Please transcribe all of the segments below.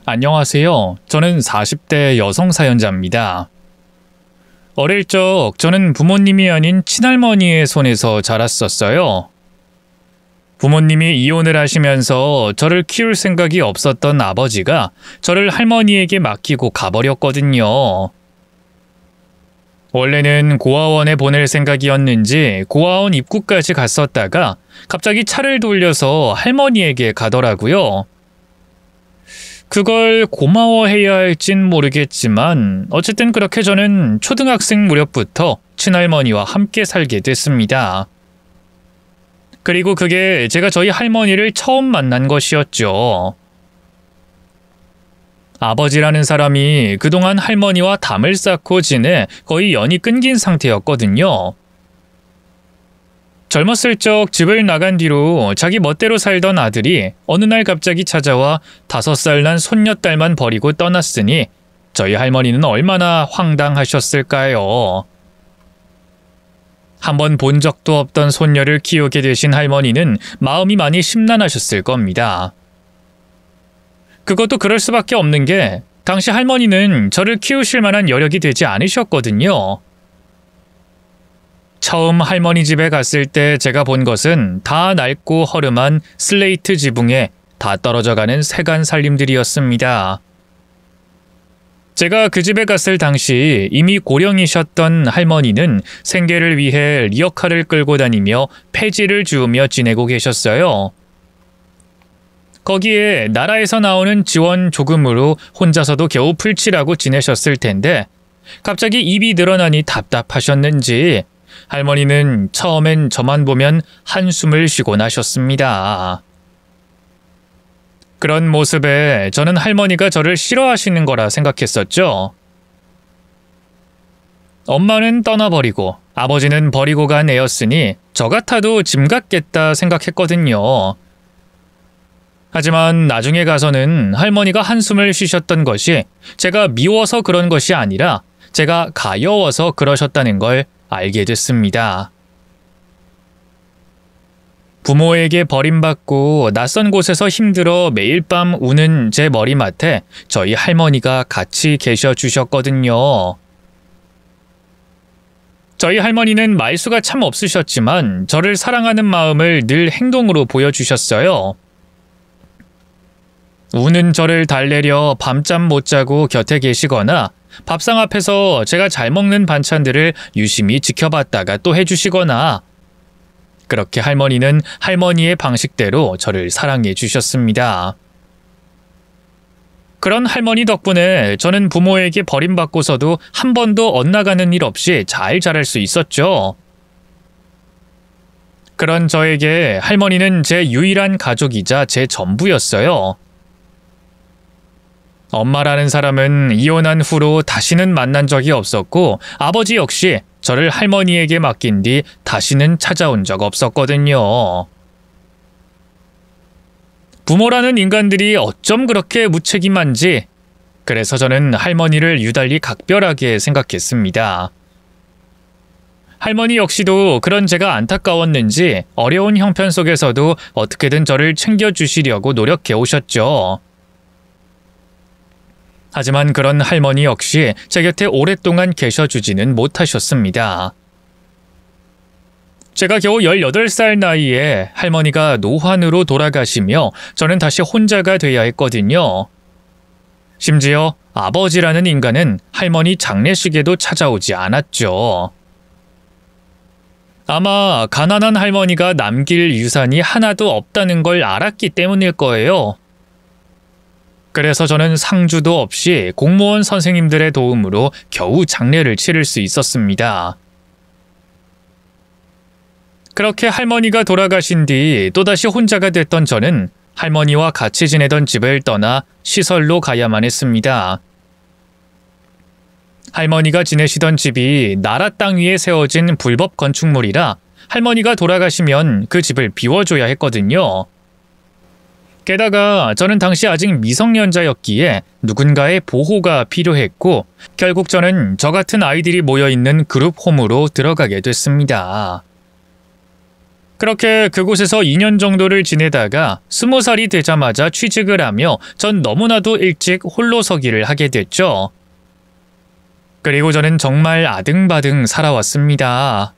안녕하세요. 저는 40대 여성 사연자입니다. 어릴 적 저는 부모님이 아닌 친할머니의 손에서 자랐었어요. 부모님이 이혼을 하시면서 저를 키울 생각이 없었던 아버지가 저를 할머니에게 맡기고 가버렸거든요. 원래는 고아원에 보낼 생각이었는지 고아원 입구까지 갔었다가 갑자기 차를 돌려서 할머니에게 가더라고요. 그걸 고마워해야 할진 모르겠지만 어쨌든 그렇게 저는 초등학생 무렵부터 친할머니와 함께 살게 됐습니다. 그리고 그게 제가 저희 할머니를 처음 만난 것이었죠. 아버지라는 사람이 그동안 할머니와 담을 쌓고 지내 거의 연이 끊긴 상태였거든요. 젊었을 적 집을 나간 뒤로 자기 멋대로 살던 아들이 어느 날 갑자기 찾아와 5살 난 손녀딸만 버리고 떠났으니 저희 할머니는 얼마나 황당하셨을까요? 한번 본 적도 없던 손녀를 키우게 되신 할머니는 마음이 많이 심란하셨을 겁니다. 그것도 그럴 수밖에 없는 게 당시 할머니는 저를 키우실 만한 여력이 되지 않으셨거든요. 처음 할머니 집에 갔을 때 제가 본 것은 다 낡고 허름한 슬레이트 지붕에 다 떨어져가는 세간 살림들이었습니다. 제가 그 집에 갔을 당시 이미 고령이셨던 할머니는 생계를 위해 리어카를 끌고 다니며 폐지를 주우며 지내고 계셨어요. 거기에 나라에서 나오는 지원 조금으로 혼자서도 겨우 풀칠하고 지내셨을 텐데 갑자기 입이 늘어나니 답답하셨는지 할머니는 처음엔 저만 보면 한숨을 쉬곤 하셨습니다. 그런 모습에 저는 할머니가 저를 싫어하시는 거라 생각했었죠. 엄마는 떠나버리고 아버지는 버리고 간 애였으니 저 같아도 짐 같겠다 생각했거든요. 하지만 나중에 가서는 할머니가 한숨을 쉬셨던 것이 제가 미워서 그런 것이 아니라 제가 가여워서 그러셨다는 걸 알게 됐습니다. 부모에게 버림받고 낯선 곳에서 힘들어 매일 밤 우는 제 머리맡에 저희 할머니가 같이 계셔 주셨거든요. 저희 할머니는 말수가 참 없으셨지만 저를 사랑하는 마음을 늘 행동으로 보여주셨어요. 우는 저를 달래려 밤잠 못 자고 곁에 계시거나 밥상 앞에서 제가 잘 먹는 반찬들을 유심히 지켜봤다가 또 해주시거나 그렇게 할머니는 할머니의 방식대로 저를 사랑해 주셨습니다. 그런 할머니 덕분에 저는 부모에게 버림받고서도 한 번도 엇나가는 일 없이 잘 자랄 수 있었죠. 그런 저에게 할머니는 제 유일한 가족이자 제 전부였어요. 엄마라는 사람은 이혼한 후로 다시는 만난 적이 없었고 아버지 역시 저를 할머니에게 맡긴 뒤 다시는 찾아온 적 없었거든요. 부모라는 인간들이 어쩜 그렇게 무책임한지 그래서 저는 할머니를 유달리 각별하게 생각했습니다. 할머니 역시도 그런 제가 안타까웠는지 어려운 형편 속에서도 어떻게든 저를 챙겨주시려고 노력해 오셨죠. 하지만 그런 할머니 역시 제 곁에 오랫동안 계셔주지는 못하셨습니다. 제가 겨우 18살 나이에 할머니가 노환으로 돌아가시며 저는 다시 혼자가 돼야 했거든요. 심지어 아버지라는 인간은 할머니 장례식에도 찾아오지 않았죠. 아마 가난한 할머니가 남길 유산이 하나도 없다는 걸 알았기 때문일 거예요. 그래서 저는 상주도 없이 공무원 선생님들의 도움으로 겨우 장례를 치를 수 있었습니다. 그렇게 할머니가 돌아가신 뒤 또다시 혼자가 됐던 저는 할머니와 같이 지내던 집을 떠나 시설로 가야만 했습니다. 할머니가 지내시던 집이 나라 땅 위에 세워진 불법 건축물이라 할머니가 돌아가시면 그 집을 비워줘야 했거든요. 게다가 저는 당시 아직 미성년자였기에 누군가의 보호가 필요했고 결국 저는 저 같은 아이들이 모여있는 그룹 홈으로 들어가게 됐습니다. 그렇게 그곳에서 2년 정도를 지내다가 20살이 되자마자 취직을 하며 전 너무나도 일찍 홀로서기를 하게 됐죠. 그리고 저는 정말 아등바등 살아왔습니다.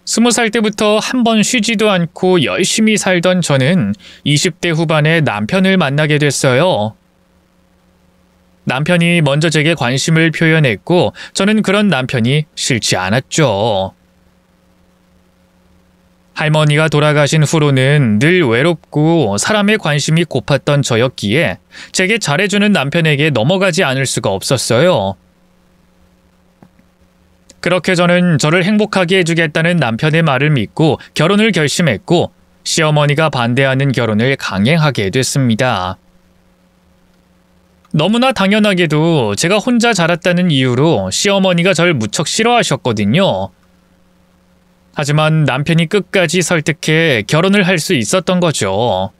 20살 때부터 한 번 쉬지도 않고 열심히 살던 저는 20대 후반에 남편을 만나게 됐어요. 남편이 먼저 제게 관심을 표현했고 저는 그런 남편이 싫지 않았죠. 할머니가 돌아가신 후로는 늘 외롭고 사람의 관심이 고팠던 저였기에 제게 잘해주는 남편에게 넘어가지 않을 수가 없었어요. 그렇게 저는 저를 행복하게 해주겠다는 남편의 말을 믿고 결혼을 결심했고 시어머니가 반대하는 결혼을 강행하게 됐습니다. 너무나 당연하게도 제가 혼자 자랐다는 이유로 시어머니가 절 무척 싫어하셨거든요. 하지만 남편이 끝까지 설득해 결혼을 할 수 있었던 거죠.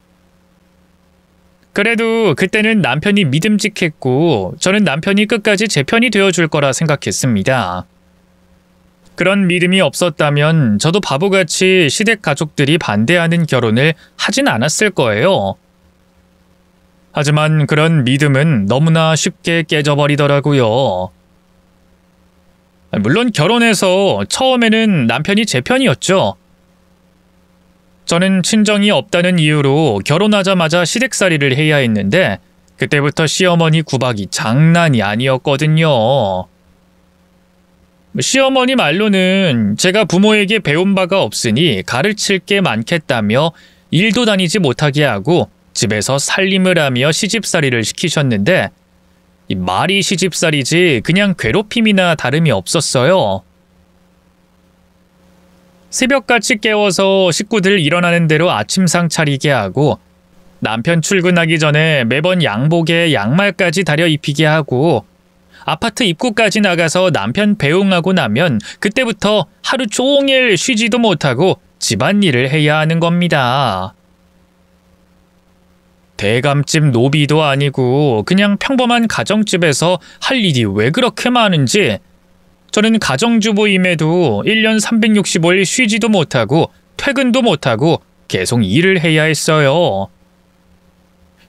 그래도 그때는 남편이 믿음직했고 저는 남편이 끝까지 제 편이 되어줄 거라 생각했습니다. 그런 믿음이 없었다면 저도 바보같이 시댁 가족들이 반대하는 결혼을 하진 않았을 거예요. 하지만 그런 믿음은 너무나 쉽게 깨져버리더라고요. 물론 결혼해서 처음에는 남편이 제 편이었죠. 저는 친정이 없다는 이유로 결혼하자마자 시댁살이를 해야 했는데 그때부터 시어머니 구박이 장난이 아니었거든요. 시어머니 말로는 제가 부모에게 배운 바가 없으니 가르칠 게 많겠다며 일도 다니지 못하게 하고 집에서 살림을 하며 시집살이를 시키셨는데 이 말이 시집살이지 그냥 괴롭힘이나 다름이 없었어요. 새벽같이 깨워서 식구들 일어나는 대로 아침상 차리게 하고 남편 출근하기 전에 매번 양복에 양말까지 다려 입히게 하고 아파트 입구까지 나가서 남편 배웅하고 나면 그때부터 하루 종일 쉬지도 못하고 집안일을 해야 하는 겁니다. 대감집 노비도 아니고 그냥 평범한 가정집에서 할 일이 왜 그렇게 많은지 저는 가정주부임에도 1년 365일 쉬지도 못하고 퇴근도 못하고 계속 일을 해야 했어요.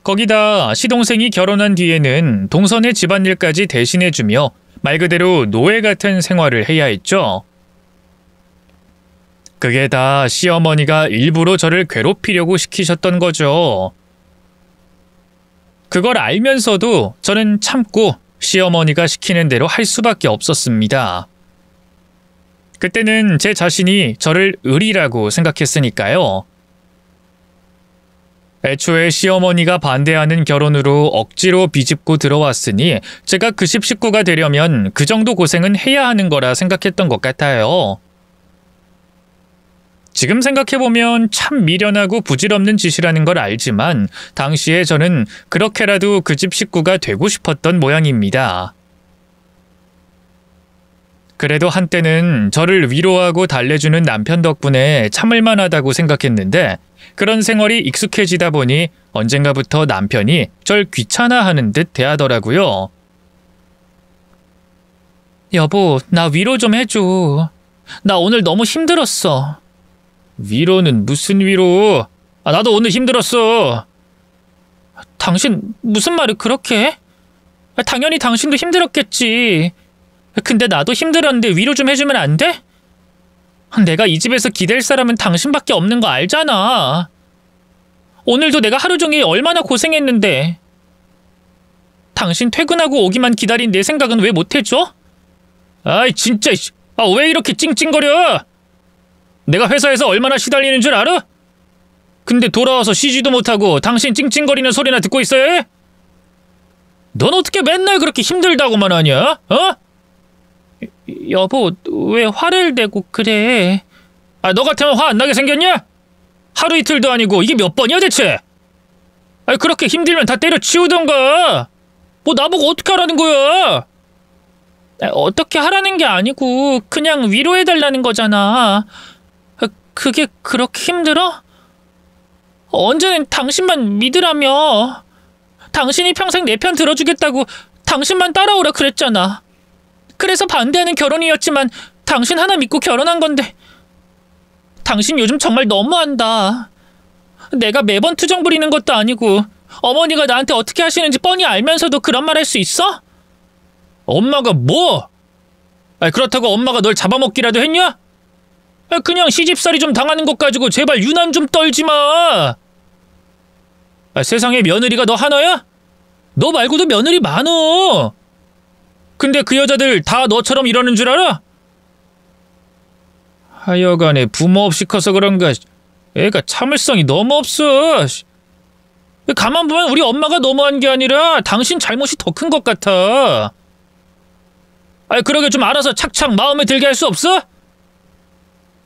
거기다 시동생이 결혼한 뒤에는 동선의 집안일까지 대신해주며 말 그대로 노예 같은 생활을 해야 했죠. 그게 다 시어머니가 일부러 저를 괴롭히려고 시키셨던 거죠. 그걸 알면서도 저는 참고 시어머니가 시키는 대로 할 수밖에 없었습니다. 그때는 제 자신이 저를 을이라고 생각했으니까요. 애초에 시어머니가 반대하는 결혼으로 억지로 비집고 들어왔으니 제가 그 집 식구가 되려면 그 정도 고생은 해야 하는 거라 생각했던 것 같아요. 지금 생각해보면 참 미련하고 부질없는 짓이라는 걸 알지만 당시에 저는 그렇게라도 그 집 식구가 되고 싶었던 모양입니다. 그래도 한때는 저를 위로하고 달래주는 남편 덕분에 참을만 하다고 생각했는데 그런 생활이 익숙해지다 보니 언젠가부터 남편이 절 귀찮아하는 듯 대하더라고요. 여보, 나 위로 좀 해줘. 나 오늘 너무 힘들었어. 위로는 무슨 위로? 나도 오늘 힘들었어. 당신 무슨 말을 그렇게 해? 당연히 당신도 힘들었겠지. 근데 나도 힘들었는데 위로 좀 해주면 안 돼? 내가 이 집에서 기댈 사람은 당신밖에 없는 거 알잖아. 오늘도 내가 하루 종일 얼마나 고생했는데. 당신 퇴근하고 오기만 기다린 내 생각은 왜 못 해줘? 아이 진짜 왜 이렇게 찡찡거려? 내가 회사에서 얼마나 시달리는 줄 알아? 근데 돌아와서 쉬지도 못하고 당신 찡찡거리는 소리나 듣고 있어야 해? 넌 어떻게 맨날 그렇게 힘들다고만 하냐? 여보, 왜 화를 내고 그래? 너 같으면 화 안 나게 생겼냐? 하루 이틀도 아니고 이게 몇 번이야 대체? 그렇게 힘들면 다 때려치우던가. 뭐 나보고 어떻게 하라는 거야? 어떻게 하라는 게 아니고 그냥 위로해달라는 거잖아. 그게 그렇게 힘들어? 언제는 당신만 믿으라며. 당신이 평생 내 편 들어주겠다고 당신만 따라오라 그랬잖아. 그래서 반대하는 결혼이었지만 당신 하나 믿고 결혼한 건데 당신 요즘 정말 너무한다. 내가 매번 투정 부리는 것도 아니고 어머니가 나한테 어떻게 하시는지 뻔히 알면서도 그런 말 할 수 있어? 엄마가 뭐? 그렇다고 엄마가 널 잡아먹기라도 했냐? 그냥 시집살이 좀 당하는 것 가지고 제발 유난 좀 떨지 마. 세상에 며느리가 너 하나야? 너 말고도 며느리 많어. 근데 그 여자들 다 너처럼 이러는 줄 알아? 하여간에 부모 없이 커서 그런가 애가 참을성이 너무 없어. 가만 보면 우리 엄마가 너무한 게 아니라 당신 잘못이 더 큰 것 같아. 그러게 좀 알아서 착착 마음에 들게 할 수 없어?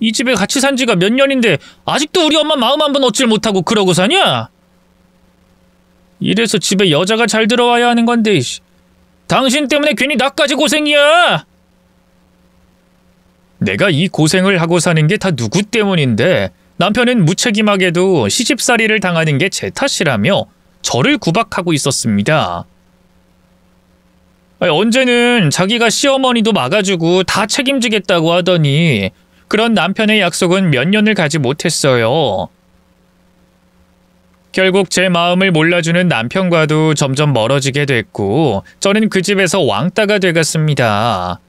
이 집에 같이 산 지가 몇 년인데 아직도 우리 엄마 마음 한 번 얻질 못하고 그러고 사냐? 이래서 집에 여자가 잘 들어와야 하는 건데 당신 때문에 괜히 나까지 고생이야. 내가 이 고생을 하고 사는 게 다 누구 때문인데 남편은 무책임하게도 시집살이를 당하는 게 제 탓이라며 저를 구박하고 있었습니다. 언제는 자기가 시어머니도 막아주고 다 책임지겠다고 하더니 그런 남편의 약속은 몇 년을 가지 못했어요. 결국 제 마음을 몰라주는 남편과도 점점 멀어지게 됐고 저는 그 집에서 왕따가 돼갔습니다.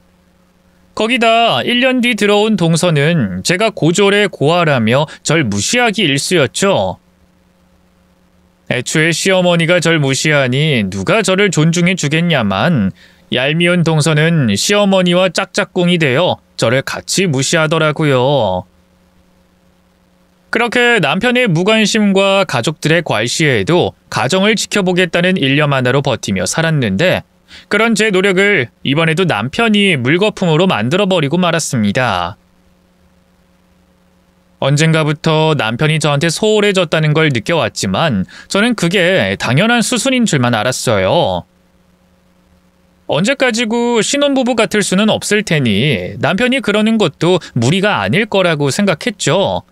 거기다 1년 뒤 들어온 동서는 제가 고졸에 고아라며 절 무시하기 일쑤였죠. 애초에 시어머니가 절 무시하니 누가 저를 존중해 주겠냐만 얄미운 동서는 시어머니와 짝짝꿍이 되어 저를 같이 무시하더라고요. 그렇게 남편의 무관심과 가족들의 괄시에도 가정을 지켜보겠다는 일념 하나로 버티며 살았는데 그런 제 노력을 이번에도 남편이 물거품으로 만들어버리고 말았습니다. 언젠가부터 남편이 저한테 소홀해졌다는 걸 느껴왔지만 저는 그게 당연한 수순인 줄만 알았어요. 언제까지고 신혼부부 같을 수는 없을 테니 남편이 그러는 것도 무리가 아닐 거라고 생각했죠.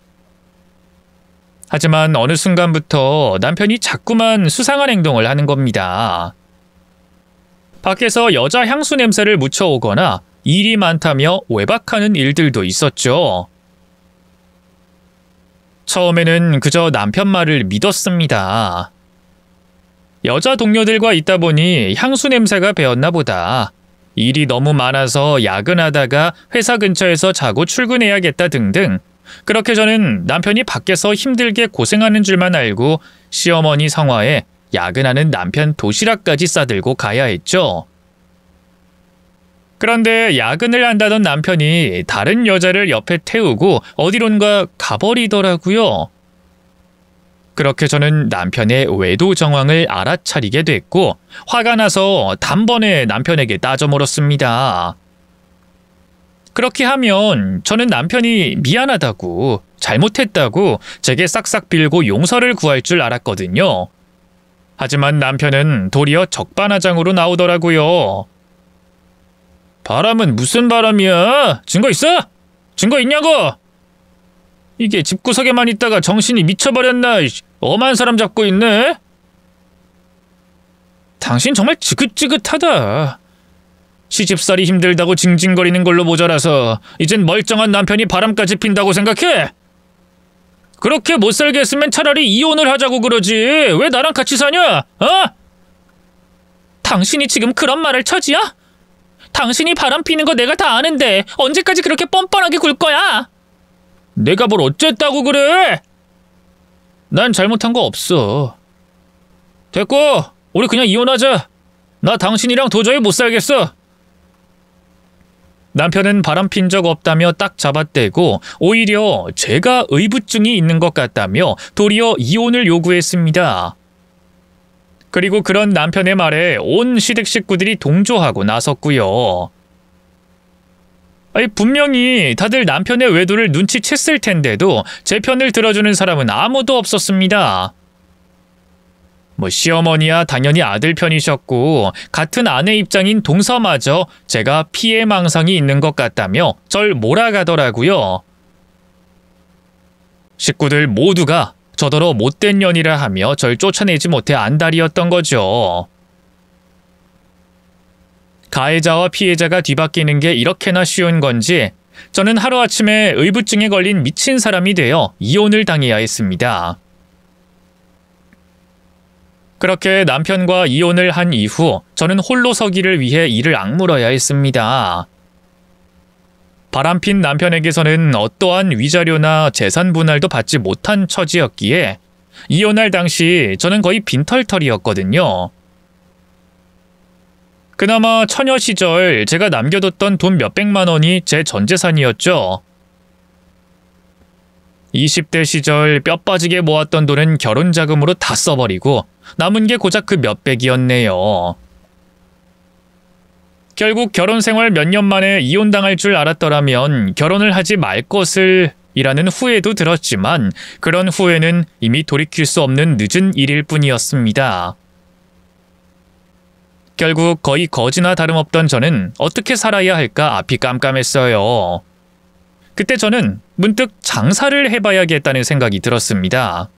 하지만 어느 순간부터 남편이 자꾸만 수상한 행동을 하는 겁니다. 밖에서 여자 향수 냄새를 묻혀오거나 일이 많다며 외박하는 일들도 있었죠. 처음에는 그저 남편 말을 믿었습니다. 여자 동료들과 있다 보니 향수 냄새가 배었나 보다. 일이 너무 많아서 야근하다가 회사 근처에서 자고 출근해야겠다 등등. 그렇게 저는 남편이 밖에서 힘들게 고생하는 줄만 알고 시어머니 성화에 야근하는 남편 도시락까지 싸들고 가야 했죠. 그런데 야근을 한다던 남편이 다른 여자를 옆에 태우고 어디론가 가버리더라고요. 그렇게 저는 남편의 외도 정황을 알아차리게 됐고 화가 나서 단번에 남편에게 따져 물었습니다. 그렇게 하면 저는 남편이 미안하다고 잘못했다고 제게 싹싹 빌고 용서를 구할 줄 알았거든요. 하지만 남편은 도리어 적반하장으로 나오더라고요. 바람은 무슨 바람이야? 증거 있어? 증거 있냐고? 이게 집구석에만 있다가 정신이 미쳐버렸나? 엄한 사람 잡고 있네? 당신 정말 지긋지긋하다. 시집살이 힘들다고 징징거리는 걸로 모자라서 이젠 멀쩡한 남편이 바람까지 핀다고 생각해? 그렇게 못 살게 했으면 차라리 이혼을 하자고 그러지. 왜 나랑 같이 사냐? 당신이 지금 그런 말을 처지야? 당신이 바람 피는 거 내가 다 아는데 언제까지 그렇게 뻔뻔하게 굴 거야? 내가 뭘 어쨌다고 그래? 난 잘못한 거 없어. 됐고, 우리 그냥 이혼하자. 나 당신이랑 도저히 못 살겠어. 남편은 바람핀 적 없다며 딱 잡아떼고 오히려 제가 의부증이 있는 것 같다며 도리어 이혼을 요구했습니다. 그리고 그런 남편의 말에 온 시댁 식구들이 동조하고 나섰고요. 분명히 다들 남편의 외도를 눈치챘을 텐데도 제 편을 들어주는 사람은 아무도 없었습니다. 시어머니야 당연히 아들 편이셨고 같은 아내 입장인 동서마저 제가 피해망상이 있는 것 같다며 절 몰아가더라고요. 식구들 모두가 저더러 못된 년이라 하며 절 쫓아내지 못해 안달이었던 거죠. 가해자와 피해자가 뒤바뀌는 게 이렇게나 쉬운 건지 저는 하루아침에 의부증에 걸린 미친 사람이 되어 이혼을 당해야 했습니다. 그렇게 남편과 이혼을 한 이후 저는 홀로 서기를 위해 이를 악물어야 했습니다. 바람핀 남편에게서는 어떠한 위자료나 재산 분할도 받지 못한 처지였기에 이혼할 당시 저는 거의 빈털털이었거든요. 그나마 처녀 시절 제가 남겨뒀던 돈 몇백만 원이 제 전 재산이었죠. 20대 시절 뼈 빠지게 모았던 돈은 결혼 자금으로 다 써버리고 남은 게 고작 그 몇백이었네요. 결국 결혼 생활 몇 년 만에 이혼당할 줄 알았더라면 결혼을 하지 말 것을 이라는 후회도 들었지만 그런 후회는 이미 돌이킬 수 없는 늦은 일일 뿐이었습니다. 결국 거의 거지나 다름없던 저는 어떻게 살아야 할까 앞이 깜깜했어요. 그때 저는 문득 장사를 해봐야겠다는 생각이 들었습니다.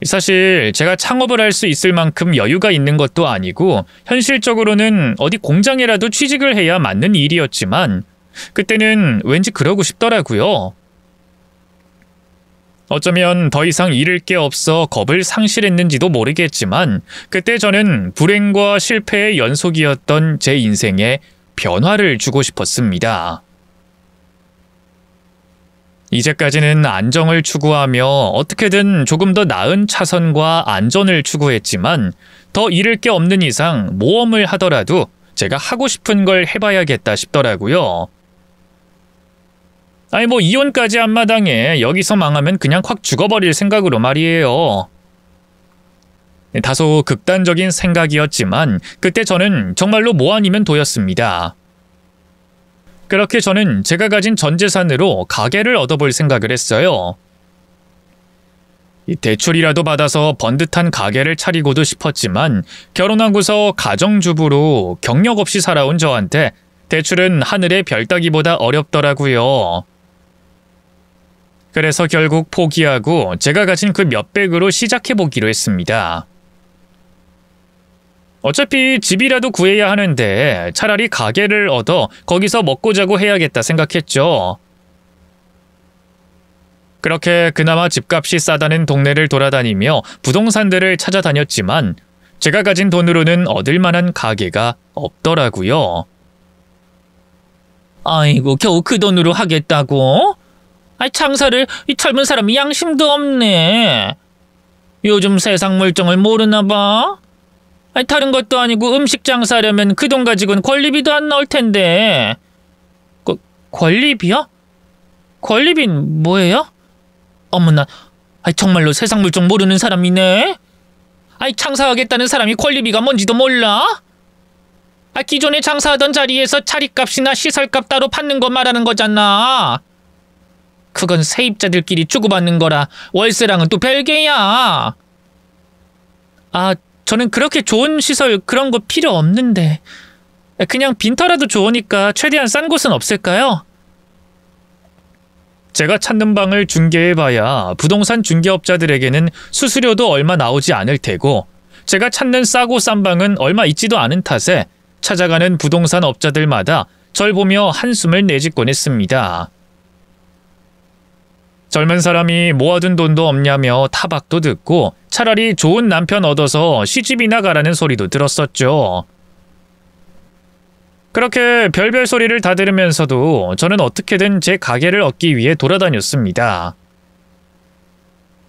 사실 제가 창업을 할 수 있을 만큼 여유가 있는 것도 아니고 현실적으로는 어디 공장이라도 취직을 해야 맞는 일이었지만 그때는 왠지 그러고 싶더라고요. 어쩌면 더 이상 잃을 게 없어 겁을 상실했는지도 모르겠지만 그때 저는 불행과 실패의 연속이었던 제 인생에 변화를 주고 싶었습니다. 이제까지는 안정을 추구하며 어떻게든 조금 더 나은 차선과 안전을 추구했지만 더 잃을 게 없는 이상 모험을 하더라도 제가 하고 싶은 걸 해봐야겠다 싶더라고요. 아니 이혼까지 한 마당에 여기서 망하면 그냥 확 죽어버릴 생각으로 말이에요. 다소 극단적인 생각이었지만 그때 저는 정말로 뭐 아니면 도였습니다. 그렇게 저는 제가 가진 전 재산으로 가게를 얻어볼 생각을 했어요. 대출이라도 받아서 번듯한 가게를 차리고도 싶었지만 결혼하고서 가정주부로 경력 없이 살아온 저한테 대출은 하늘의 별 따기보다 어렵더라고요. 그래서 결국 포기하고 제가 가진 그 몇백으로 시작해보기로 했습니다. 어차피 집이라도 구해야 하는데 차라리 가게를 얻어 거기서 먹고 자고 해야겠다 생각했죠. 그렇게 그나마 집값이 싸다는 동네를 돌아다니며 부동산들을 찾아다녔지만 제가 가진 돈으로는 얻을 만한 가게가 없더라고요. 아이고 겨우 그 돈으로 하겠다고? 장사를 이 젊은 사람이 양심도 없네. 요즘 세상 물정을 모르나 봐. 다른 것도 아니고 음식 장사하려면 그 돈 가지고는 권리비도 안 나올 텐데. 권리비요? 권리비는 뭐예요? 어머나, 정말로 세상 물정 모르는 사람이네. 장사하겠다는 사람이 권리비가 뭔지도 몰라? 기존에 장사하던 자리에서 자리값이나 시설값 따로 받는 거 말하는 거잖아. 그건 세입자들끼리 주고받는 거라 월세랑은 또 별개야. 저는 그렇게 좋은 시설 그런 거 필요 없는데 그냥 빈터라도 좋으니까 최대한 싼 곳은 없을까요? 제가 찾는 방을 중개해봐야 부동산 중개업자들에게는 수수료도 얼마 나오지 않을 테고 제가 찾는 싸고 싼 방은 얼마 있지도 않은 탓에 찾아가는 부동산 업자들마다 절 보며 한숨을 내짓곤 했습니다. 젊은 사람이 모아둔 돈도 없냐며 타박도 듣고 차라리 좋은 남편 얻어서 시집이나 가라는 소리도 들었었죠. 그렇게 별별 소리를 다 들으면서도 저는 어떻게든 제 가게를 얻기 위해 돌아다녔습니다.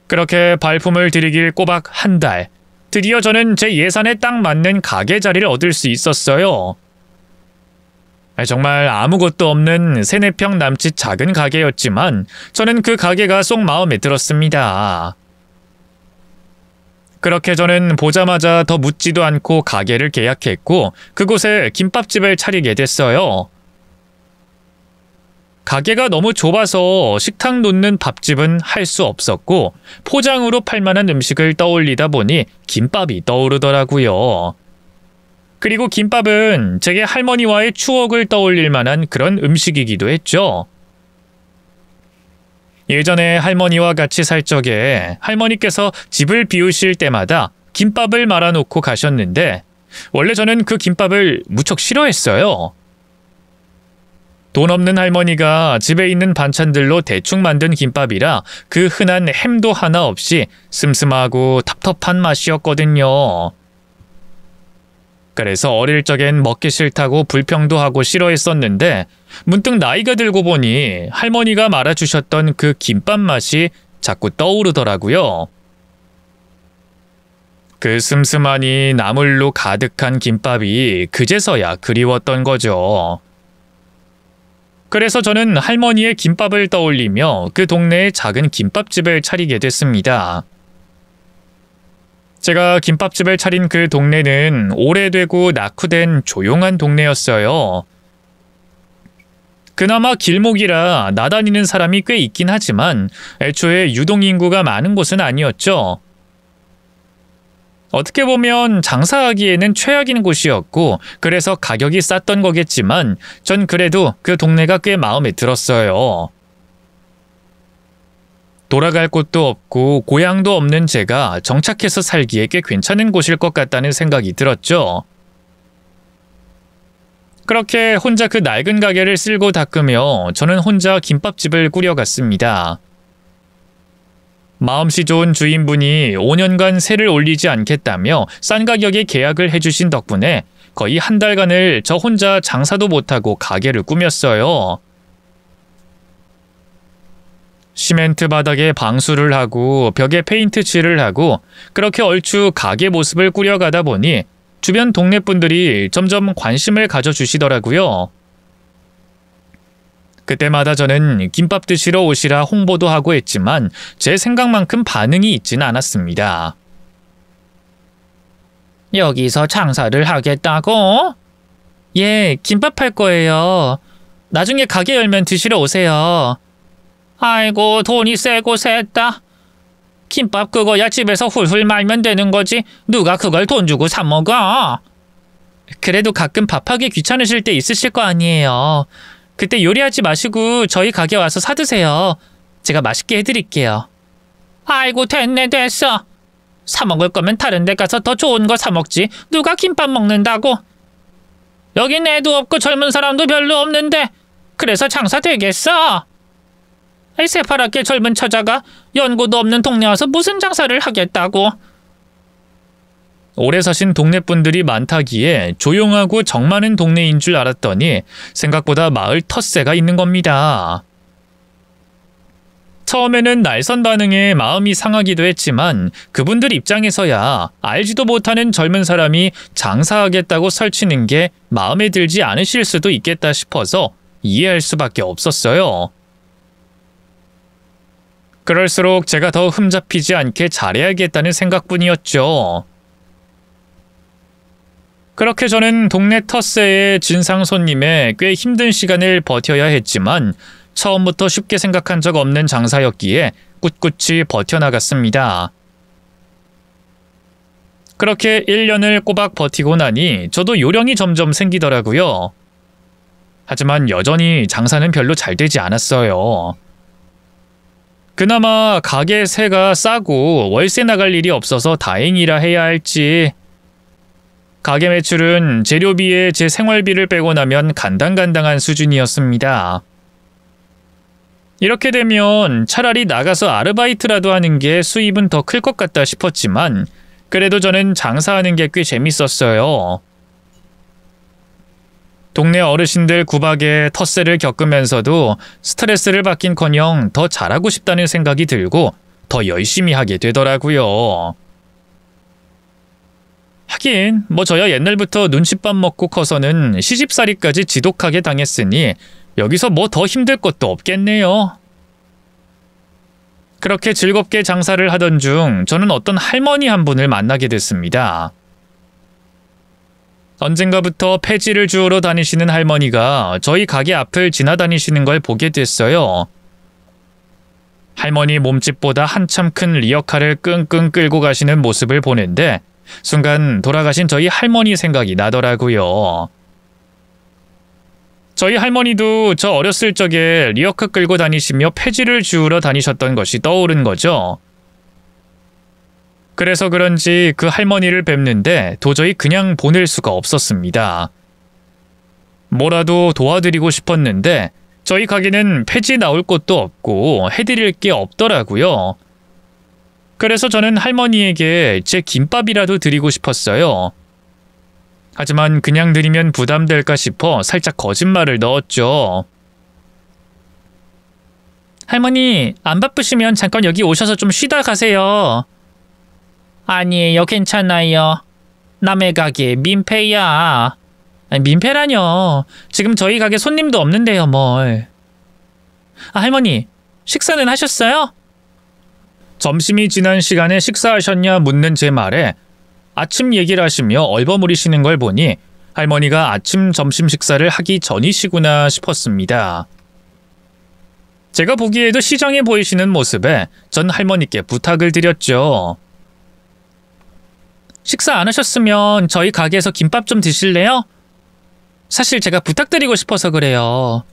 그렇게 발품을 들이길 꼬박 한 달, 드디어 저는 제 예산에 딱 맞는 가게 자리를 얻을 수 있었어요. 정말 아무것도 없는 3-4평 남짓 작은 가게였지만 저는 그 가게가 쏙 마음에 들었습니다. 그렇게 저는 보자마자 더 묻지도 않고 가게를 계약했고 그곳에 김밥집을 차리게 됐어요. 가게가 너무 좁아서 식탁 놓는 밥집은 할 수 없었고 포장으로 팔만한 음식을 떠올리다 보니 김밥이 떠오르더라고요. 그리고 김밥은 제게 할머니와의 추억을 떠올릴 만한 그런 음식이기도 했죠. 예전에 할머니와 같이 살 적에 할머니께서 집을 비우실 때마다 김밥을 말아놓고 가셨는데 원래 저는 그 김밥을 무척 싫어했어요. 돈 없는 할머니가 집에 있는 반찬들로 대충 만든 김밥이라 그 흔한 햄도 하나 없이 슴슴하고 텁텁한 맛이었거든요. 그래서 어릴 적엔 먹기 싫다고 불평도 하고 싫어했었는데 문득 나이가 들고 보니 할머니가 말아주셨던 그 김밥 맛이 자꾸 떠오르더라고요. 그 슴슴하니 나물로 가득한 김밥이 그제서야 그리웠던 거죠. 그래서 저는 할머니의 김밥을 떠올리며 그 동네에 작은 김밥집을 차리게 됐습니다. 제가 김밥집을 차린 그 동네는 오래되고 낙후된 조용한 동네였어요. 그나마 길목이라 나다니는 사람이 꽤 있긴 하지만 애초에 유동인구가 많은 곳은 아니었죠. 어떻게 보면 장사하기에는 최악인 곳이었고 그래서 가격이 쌌던 거겠지만 전 그래도 그 동네가 꽤 마음에 들었어요. 돌아갈 곳도 없고 고향도 없는 제가 정착해서 살기에 꽤 괜찮은 곳일 것 같다는 생각이 들었죠. 그렇게 혼자 그 낡은 가게를 쓸고 닦으며 저는 혼자 김밥집을 꾸려갔습니다. 마음씨 좋은 주인분이 5년간 세를 올리지 않겠다며 싼 가격에 계약을 해주신 덕분에 거의 한 달간을 저 혼자 장사도 못하고 가게를 꾸몄어요. 시멘트 바닥에 방수를 하고 벽에 페인트 칠을 하고 그렇게 얼추 가게 모습을 꾸려가다 보니 주변 동네 분들이 점점 관심을 가져주시더라고요. 그때마다 저는 김밥 드시러 오시라 홍보도 하고 했지만 제 생각만큼 반응이 있진 않았습니다. 여기서 장사를 하겠다고? 예, 김밥 할 거예요. 나중에 가게 열면 드시러 오세요. 아이고, 돈이 세고 셌다. 김밥 그거야 집에서 훌훌 말면 되는 거지. 누가 그걸 돈 주고 사 먹어? 그래도 가끔 밥하기 귀찮으실 때 있으실 거 아니에요. 그때 요리하지 마시고 저희 가게 와서 사드세요. 제가 맛있게 해드릴게요. 아이고, 됐네, 됐어. 사 먹을 거면 다른 데 가서 더 좋은 거 사 먹지. 누가 김밥 먹는다고? 여긴 애도 없고 젊은 사람도 별로 없는데 그래서 장사 되겠어? 이 새파랗게 젊은 처자가 연고도 없는 동네 와서 무슨 장사를 하겠다고? 오래 사신 동네 분들이 많다기에 조용하고 정 많은 동네인 줄 알았더니 생각보다 마을 텃세가 있는 겁니다. 처음에는 날선 반응에 마음이 상하기도 했지만 그분들 입장에서야 알지도 못하는 젊은 사람이 장사하겠다고 설치는 게 마음에 들지 않으실 수도 있겠다 싶어서 이해할 수밖에 없었어요. 그럴수록 제가 더 흠잡히지 않게 잘해야겠다는 생각뿐이었죠. 그렇게 저는 동네 텃세의 진상 손님에 꽤 힘든 시간을 버텨야 했지만 처음부터 쉽게 생각한 적 없는 장사였기에 꿋꿋이 버텨나갔습니다. 그렇게 1년을 꼬박 버티고 나니 저도 요령이 점점 생기더라고요. 하지만 여전히 장사는 별로 잘 되지 않았어요. 그나마 가게 세가 싸고 월세 나갈 일이 없어서 다행이라 해야 할지 가게 매출은 재료비에 제 생활비를 빼고 나면 간당간당한 수준이었습니다. 이렇게 되면 차라리 나가서 아르바이트라도 하는 게 수입은 더 클 것 같다 싶었지만 그래도 저는 장사하는 게 꽤 재밌었어요. 동네 어르신들 구박에 텃세를 겪으면서도 스트레스를 받긴커녕 더 잘하고 싶다는 생각이 들고 더 열심히 하게 되더라고요. 하긴 저야 옛날부터 눈칫밥 먹고 커서는 시집살이까지 지독하게 당했으니 여기서 더 힘들 것도 없겠네요. 그렇게 즐겁게 장사를 하던 중 저는 어떤 할머니 한 분을 만나게 됐습니다. 언젠가부터 폐지를 주우러 다니시는 할머니가 저희 가게 앞을 지나다니시는 걸 보게 됐어요. 할머니 몸집보다 한참 큰 리어카를 끙끙 끌고 가시는 모습을 보는데 순간 돌아가신 저희 할머니 생각이 나더라고요. 저희 할머니도 저 어렸을 적에 리어카 끌고 다니시며 폐지를 주우러 다니셨던 것이 떠오른 거죠. 그래서 그런지 그 할머니를 뵙는데 도저히 그냥 보낼 수가 없었습니다. 뭐라도 도와드리고 싶었는데 저희 가게는 폐지 나올 것도 없고 해드릴 게 없더라고요. 그래서 저는 할머니에게 제 김밥이라도 드리고 싶었어요. 하지만 그냥 드리면 부담될까 싶어 살짝 거짓말을 넣었죠. 할머니, 안 바쁘시면 잠깐 여기 오셔서 좀 쉬다 가세요. 아니에요, 괜찮아요. 남의 가게 민폐야. 아니, 민폐라뇨. 지금 저희 가게 손님도 없는데요, 뭘. 할머니, 식사는 하셨어요? 점심이 지난 시간에 식사하셨냐 묻는 제 말에 아침 얘기를 하시며 얼버무리시는 걸 보니 할머니가 아침 점심 식사를 하기 전이시구나 싶었습니다. 제가 보기에도 시정해 보이시는 모습에 전 할머니께 부탁을 드렸죠. 식사 안 하셨으면 저희 가게에서 김밥 좀 드실래요? 사실 제가 부탁드리고 싶어서 그래요.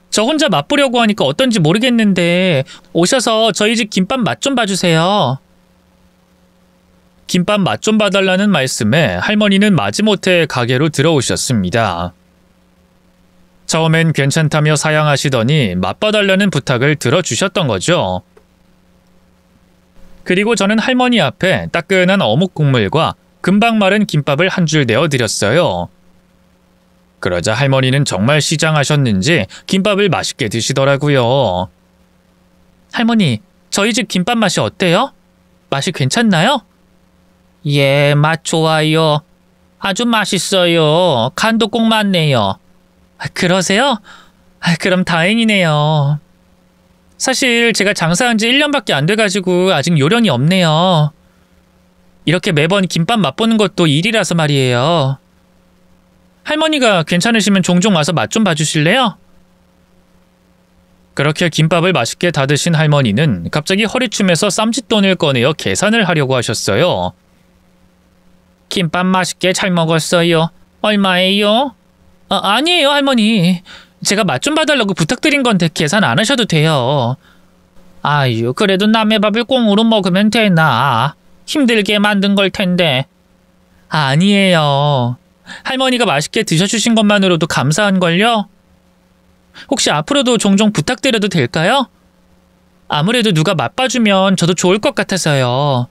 저 혼자 맛보려고 하니까 어떤지 모르겠는데 오셔서 저희 집 김밥 맛 좀 봐주세요. 김밥 맛 좀 봐달라는 말씀에 할머니는 마지못해 가게로 들어오셨습니다. 처음엔 괜찮다며 사양하시더니 맛봐달라는 부탁을 들어주셨던 거죠. 그리고 저는 할머니 앞에 따끈한 어묵 국물과 금방 마른 김밥을 한 줄 내어드렸어요. 그러자 할머니는 정말 시장하셨는지 김밥을 맛있게 드시더라고요. 할머니, 저희 집 김밥 맛이 어때요? 맛이 괜찮나요? 예, 맛 좋아요. 아주 맛있어요. 간도 꼭 맞네요. 그러세요? 그럼 다행이네요. 사실 제가 장사한 지 1년밖에 안 돼가지고 아직 요령이 없네요. 이렇게 매번 김밥 맛보는 것도 일이라서 말이에요. 할머니가 괜찮으시면 종종 와서 맛 좀 봐주실래요? 그렇게 김밥을 맛있게 다 드신 할머니는 갑자기 허리춤에서 쌈짓돈을 꺼내어 계산을 하려고 하셨어요. 김밥 맛있게 잘 먹었어요. 얼마예요? 아니에요, 할머니. 제가 맛 좀 봐달라고 부탁드린 건데 계산 안 하셔도 돼요. 아유, 그래도 남의 밥을 꽁으로 먹으면 되나? 힘들게 만든 걸 텐데. 아니에요. 할머니가 맛있게 드셔주신 것만으로도 감사한걸요? 혹시 앞으로도 종종 부탁드려도 될까요? 아무래도 누가 맛봐주면 저도 좋을 것 같아서요.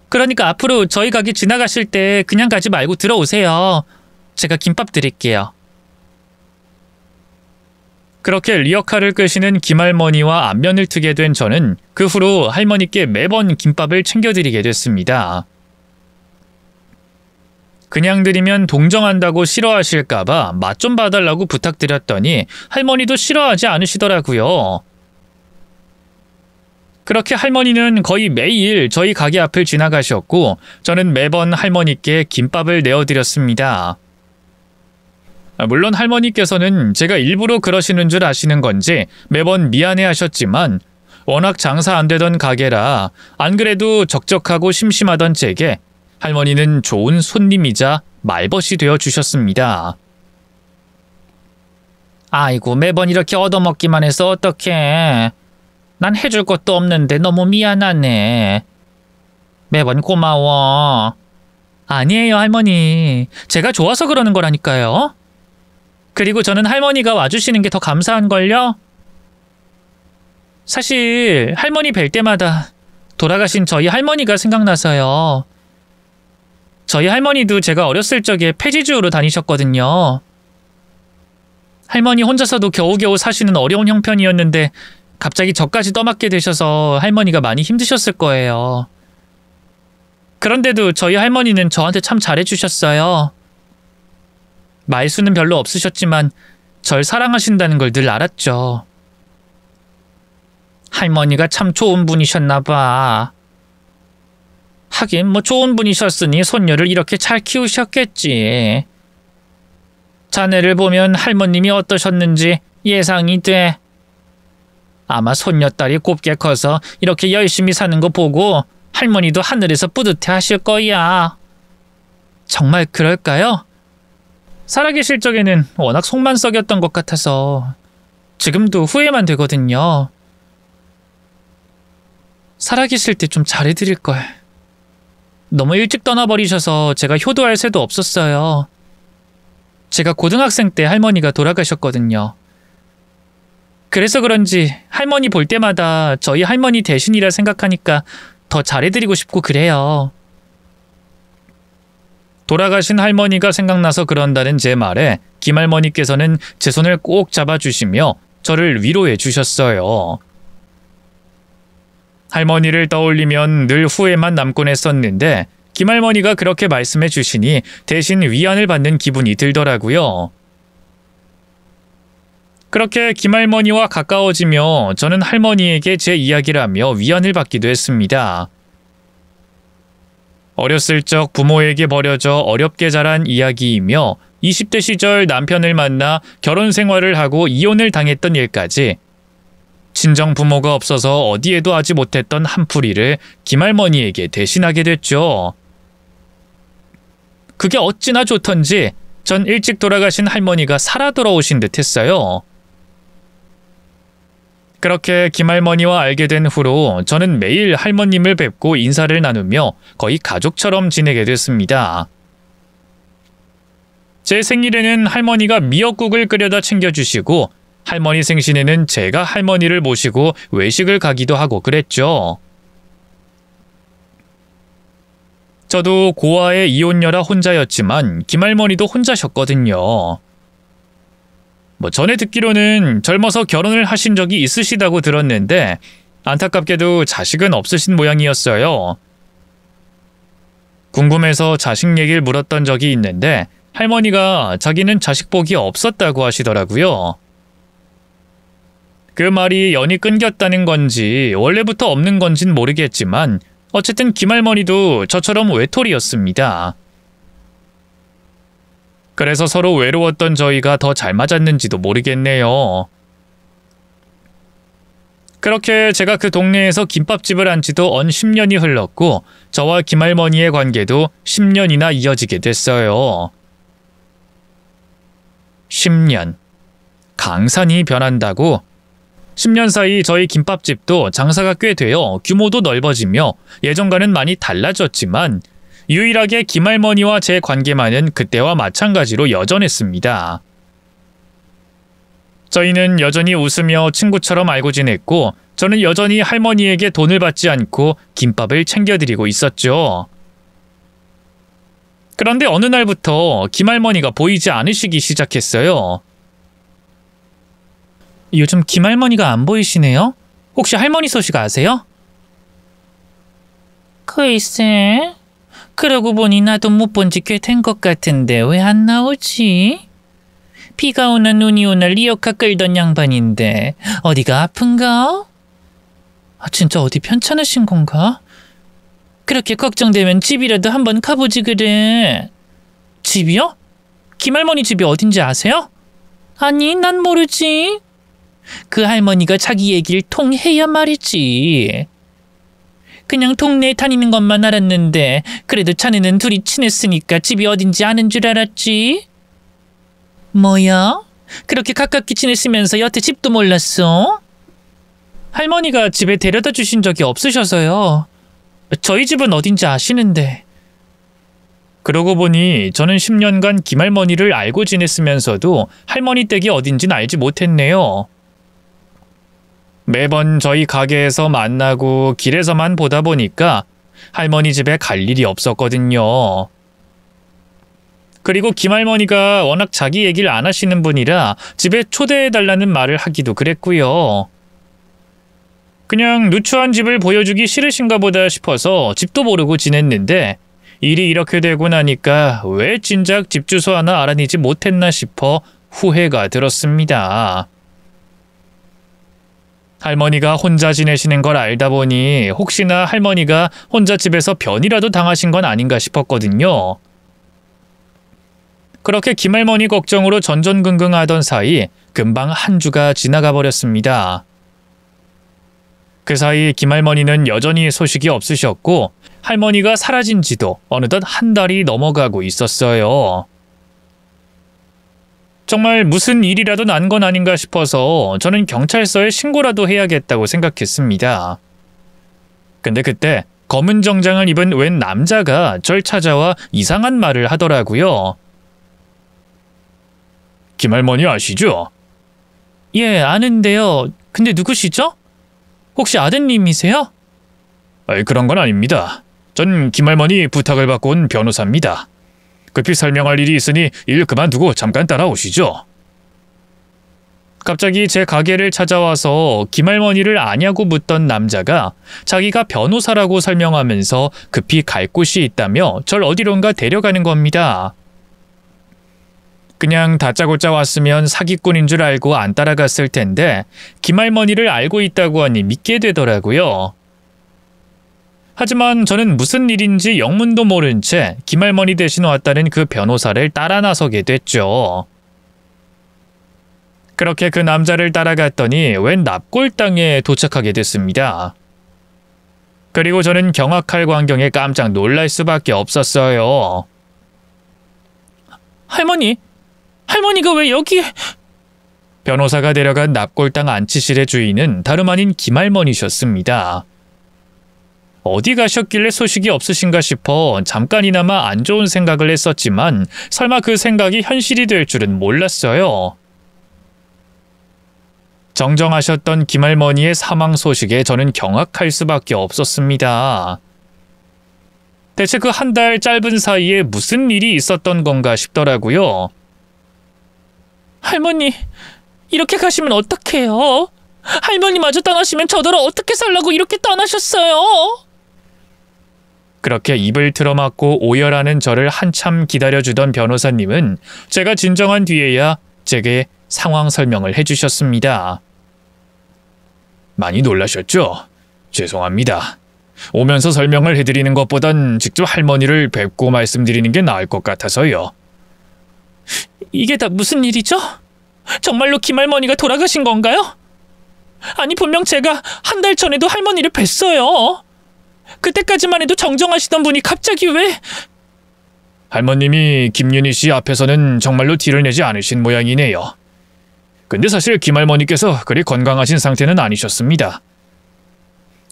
그러니까 앞으로 저희 가게 지나가실 때 그냥 가지 말고 들어오세요. 제가 김밥 드릴게요. 그렇게 리어카를 끄시는 김할머니와 안면을 트게 된 저는 그 후로 할머니께 매번 김밥을 챙겨드리게 됐습니다. 그냥 드리면 동정한다고 싫어하실까봐 맛 좀 봐달라고 부탁드렸더니 할머니도 싫어하지 않으시더라고요. 그렇게 할머니는 거의 매일 저희 가게 앞을 지나가셨고 저는 매번 할머니께 김밥을 내어드렸습니다. 물론 할머니께서는 제가 일부러 그러시는 줄 아시는 건지 매번 미안해하셨지만 워낙 장사 안 되던 가게라 안 그래도 적적하고 심심하던 제게 할머니는 좋은 손님이자 말벗이 되어 주셨습니다. 아이고, 매번 이렇게 얻어먹기만 해서 어떡해. 난 해줄 것도 없는데 너무 미안하네. 매번 고마워. 아니에요, 할머니. 제가 좋아서 그러는 거라니까요. 그리고 저는 할머니가 와주시는 게 더 감사한걸요. 사실 할머니 뵐 때마다 돌아가신 저희 할머니가 생각나서요. 저희 할머니도 제가 어렸을 적에 폐지주로 다니셨거든요. 할머니 혼자서도 겨우겨우 사시는 어려운 형편이었는데 갑자기 저까지 떠맡게 되셔서 할머니가 많이 힘드셨을 거예요. 그런데도 저희 할머니는 저한테 참 잘해주셨어요. 말수는 별로 없으셨지만 절 사랑하신다는 걸 늘 알았죠. 할머니가 참 좋은 분이셨나 봐. 하긴 뭐 좋은 분이셨으니 손녀를 이렇게 잘 키우셨겠지. 자네를 보면 할머님이 어떠셨는지 예상이 돼. 아마 손녀딸이 곱게 커서 이렇게 열심히 사는 거 보고 할머니도 하늘에서 뿌듯해 하실 거야. 정말 그럴까요? 살아계실 적에는 워낙 속만 썩였던 것 같아서 지금도 후회만 되거든요. 살아계실 때 좀 잘해드릴걸. 너무 일찍 떠나버리셔서 제가 효도할 새도 없었어요. 제가 고등학생 때 할머니가 돌아가셨거든요. 그래서 그런지 할머니 볼 때마다 저희 할머니 대신이라 생각하니까 더 잘해드리고 싶고 그래요. 돌아가신 할머니가 생각나서 그런다는 제 말에 김할머니께서는 제 손을 꼭 잡아주시며 저를 위로해 주셨어요. 할머니를 떠올리면 늘 후회만 남곤 했었는데 김할머니가 그렇게 말씀해 주시니 대신 위안을 받는 기분이 들더라고요. 그렇게 김할머니와 가까워지며 저는 할머니에게 제 이야기를 하며 위안을 받기도 했습니다. 어렸을 적 부모에게 버려져 어렵게 자란 이야기이며 20대 시절 남편을 만나 결혼 생활을 하고 이혼을 당했던 일까지 친정 부모가 없어서 어디에도 하지 못했던 한풀이를 김할머니에게 대신하게 됐죠. 그게 어찌나 좋던지 전 일찍 돌아가신 할머니가 살아 돌아오신 듯 했어요. 그렇게 김할머니와 알게 된 후로 저는 매일 할머님을 뵙고 인사를 나누며 거의 가족처럼 지내게 됐습니다. 제 생일에는 할머니가 미역국을 끓여다 챙겨주시고 할머니 생신에는 제가 할머니를 모시고 외식을 가기도 하고 그랬죠. 저도 고아의 이혼녀라 혼자였지만 김할머니도 혼자셨거든요. 전에 듣기로는 젊어서 결혼을 하신 적이 있으시다고 들었는데 안타깝게도 자식은 없으신 모양이었어요. 궁금해서 자식 얘기를 물었던 적이 있는데 할머니가 자기는 자식 복이 없었다고 하시더라고요. 그 말이 연이 끊겼다는 건지 원래부터 없는 건진 모르겠지만 어쨌든 김할머니도 저처럼 외톨이였습니다. 그래서 서로 외로웠던 저희가 더 잘 맞았는지도 모르겠네요. 그렇게 제가 그 동네에서 김밥집을 한 지도 언 10년이 흘렀고 저와 김할머니의 관계도 10년이나 이어지게 됐어요. 10년. 강산이 변한다고? 10년 사이 저희 김밥집도 장사가 꽤 되어 규모도 넓어지며 예전과는 많이 달라졌지만 유일하게 김할머니와 제 관계만은 그때와 마찬가지로 여전했습니다. 저희는 여전히 웃으며 친구처럼 알고 지냈고 저는 여전히 할머니에게 돈을 받지 않고 김밥을 챙겨드리고 있었죠. 그런데 어느 날부터 김할머니가 보이지 않으시기 시작했어요. 요즘 김할머니가 안 보이시네요? 혹시 할머니 소식 아세요? 글쎄, 그러고 보니 나도 못 본 지 꽤 된 것 같은데 왜 안 나오지? 비가 오나 눈이 오나 리어카 끌던 양반인데 어디가 아픈가? 진짜 어디 편찮으신 건가? 그렇게 걱정되면 집이라도 한번 가보지 그래. 집이요? 김할머니 집이 어딘지 아세요? 아니, 난 모르지. 그 할머니가 자기 얘기를 통해야 말이지. 그냥 동네에 다니는 것만 알았는데 그래도 자네는 둘이 친했으니까 집이 어딘지 아는 줄 알았지. 뭐야? 그렇게 가깝게 지냈으면서 여태 집도 몰랐어? 할머니가 집에 데려다 주신 적이 없으셔서요. 저희 집은 어딘지 아시는데. 그러고 보니 저는 10년간 김할머니를 알고 지냈으면서도 할머니 댁이 어딘진 알지 못했네요. 매번 저희 가게에서 만나고 길에서만 보다 보니까 할머니 집에 갈 일이 없었거든요. 그리고 김할머니가 워낙 자기 얘기를 안 하시는 분이라 집에 초대해달라는 말을 하기도 그랬고요. 그냥 누추한 집을 보여주기 싫으신가 보다 싶어서 집도 모르고 지냈는데 일이 이렇게 되고 나니까 왜 진작 집 주소 하나 알아내지 못했나 싶어 후회가 들었습니다. 할머니가 혼자 지내시는 걸 알다 보니 혹시나 할머니가 혼자 집에서 변이라도 당하신 건 아닌가 싶었거든요. 그렇게 김할머니 걱정으로 전전긍긍하던 사이 금방 한 주가 지나가 버렸습니다. 그 사이 김할머니는 여전히 소식이 없으셨고 할머니가 사라진 지도 어느덧 한 달이 넘어가고 있었어요. 정말 무슨 일이라도 난 건 아닌가 싶어서 저는 경찰서에 신고라도 해야겠다고 생각했습니다. 근데 그때 검은 정장을 입은 웬 남자가 절 찾아와 이상한 말을 하더라고요. 김할머니 아시죠? 예, 아는데요. 근데 누구시죠? 혹시 아드님이세요? 그런 건 아닙니다. 전 김할머니 부탁을 받고 온 변호사입니다. 급히 설명할 일이 있으니 일 그만두고 잠깐 따라오시죠. 갑자기 제 가게를 찾아와서 김할머니를 아냐고 묻던 남자가 자기가 변호사라고 설명하면서 급히 갈 곳이 있다며 절 어디론가 데려가는 겁니다. 그냥 다짜고짜 왔으면 사기꾼인 줄 알고 안 따라갔을 텐데 김할머니를 알고 있다고 하니 믿게 되더라고요. 하지만 저는 무슨 일인지 영문도 모른 채 김할머니 대신 왔다는 그 변호사를 따라 나서게 됐죠. 그렇게 그 남자를 따라갔더니 웬 납골당에 도착하게 됐습니다. 그리고 저는 경악할 광경에 깜짝 놀랄 수밖에 없었어요. 할머니가 왜 여기에... 변호사가 데려간 납골당 안치실의 주인은 다름 아닌 김할머니셨습니다. 어디 가셨길래 소식이 없으신가 싶어 잠깐이나마 안 좋은 생각을 했었지만 설마 그 생각이 현실이 될 줄은 몰랐어요. 정정하셨던 김할머니의 사망 소식에 저는 경악할 수밖에 없었습니다. 대체 그 한 달 짧은 사이에 무슨 일이 있었던 건가 싶더라고요. 할머니, 이렇게 가시면 어떡해요? 할머니마저 떠나시면 저더러 어떻게 살라고 이렇게 떠나셨어요? 그렇게 입을 틀어막고 오열하는 저를 한참 기다려주던 변호사님은 제가 진정한 뒤에야 제게 상황 설명을 해주셨습니다. 많이 놀라셨죠? 죄송합니다. 오면서 설명을 해드리는 것보단 직접 할머니를 뵙고 말씀드리는 게 나을 것 같아서요. 이게 다 무슨 일이죠? 정말로 김할머니가 돌아가신 건가요? 아니, 분명 제가 한 달 전에도 할머니를 뵀어요. 그때까지만 해도 정정하시던 분이 갑자기 왜... 할머님이 김윤희 씨 앞에서는 정말로 티를 내지 않으신 모양이네요. 근데 사실 김할머니께서 그리 건강하신 상태는 아니셨습니다.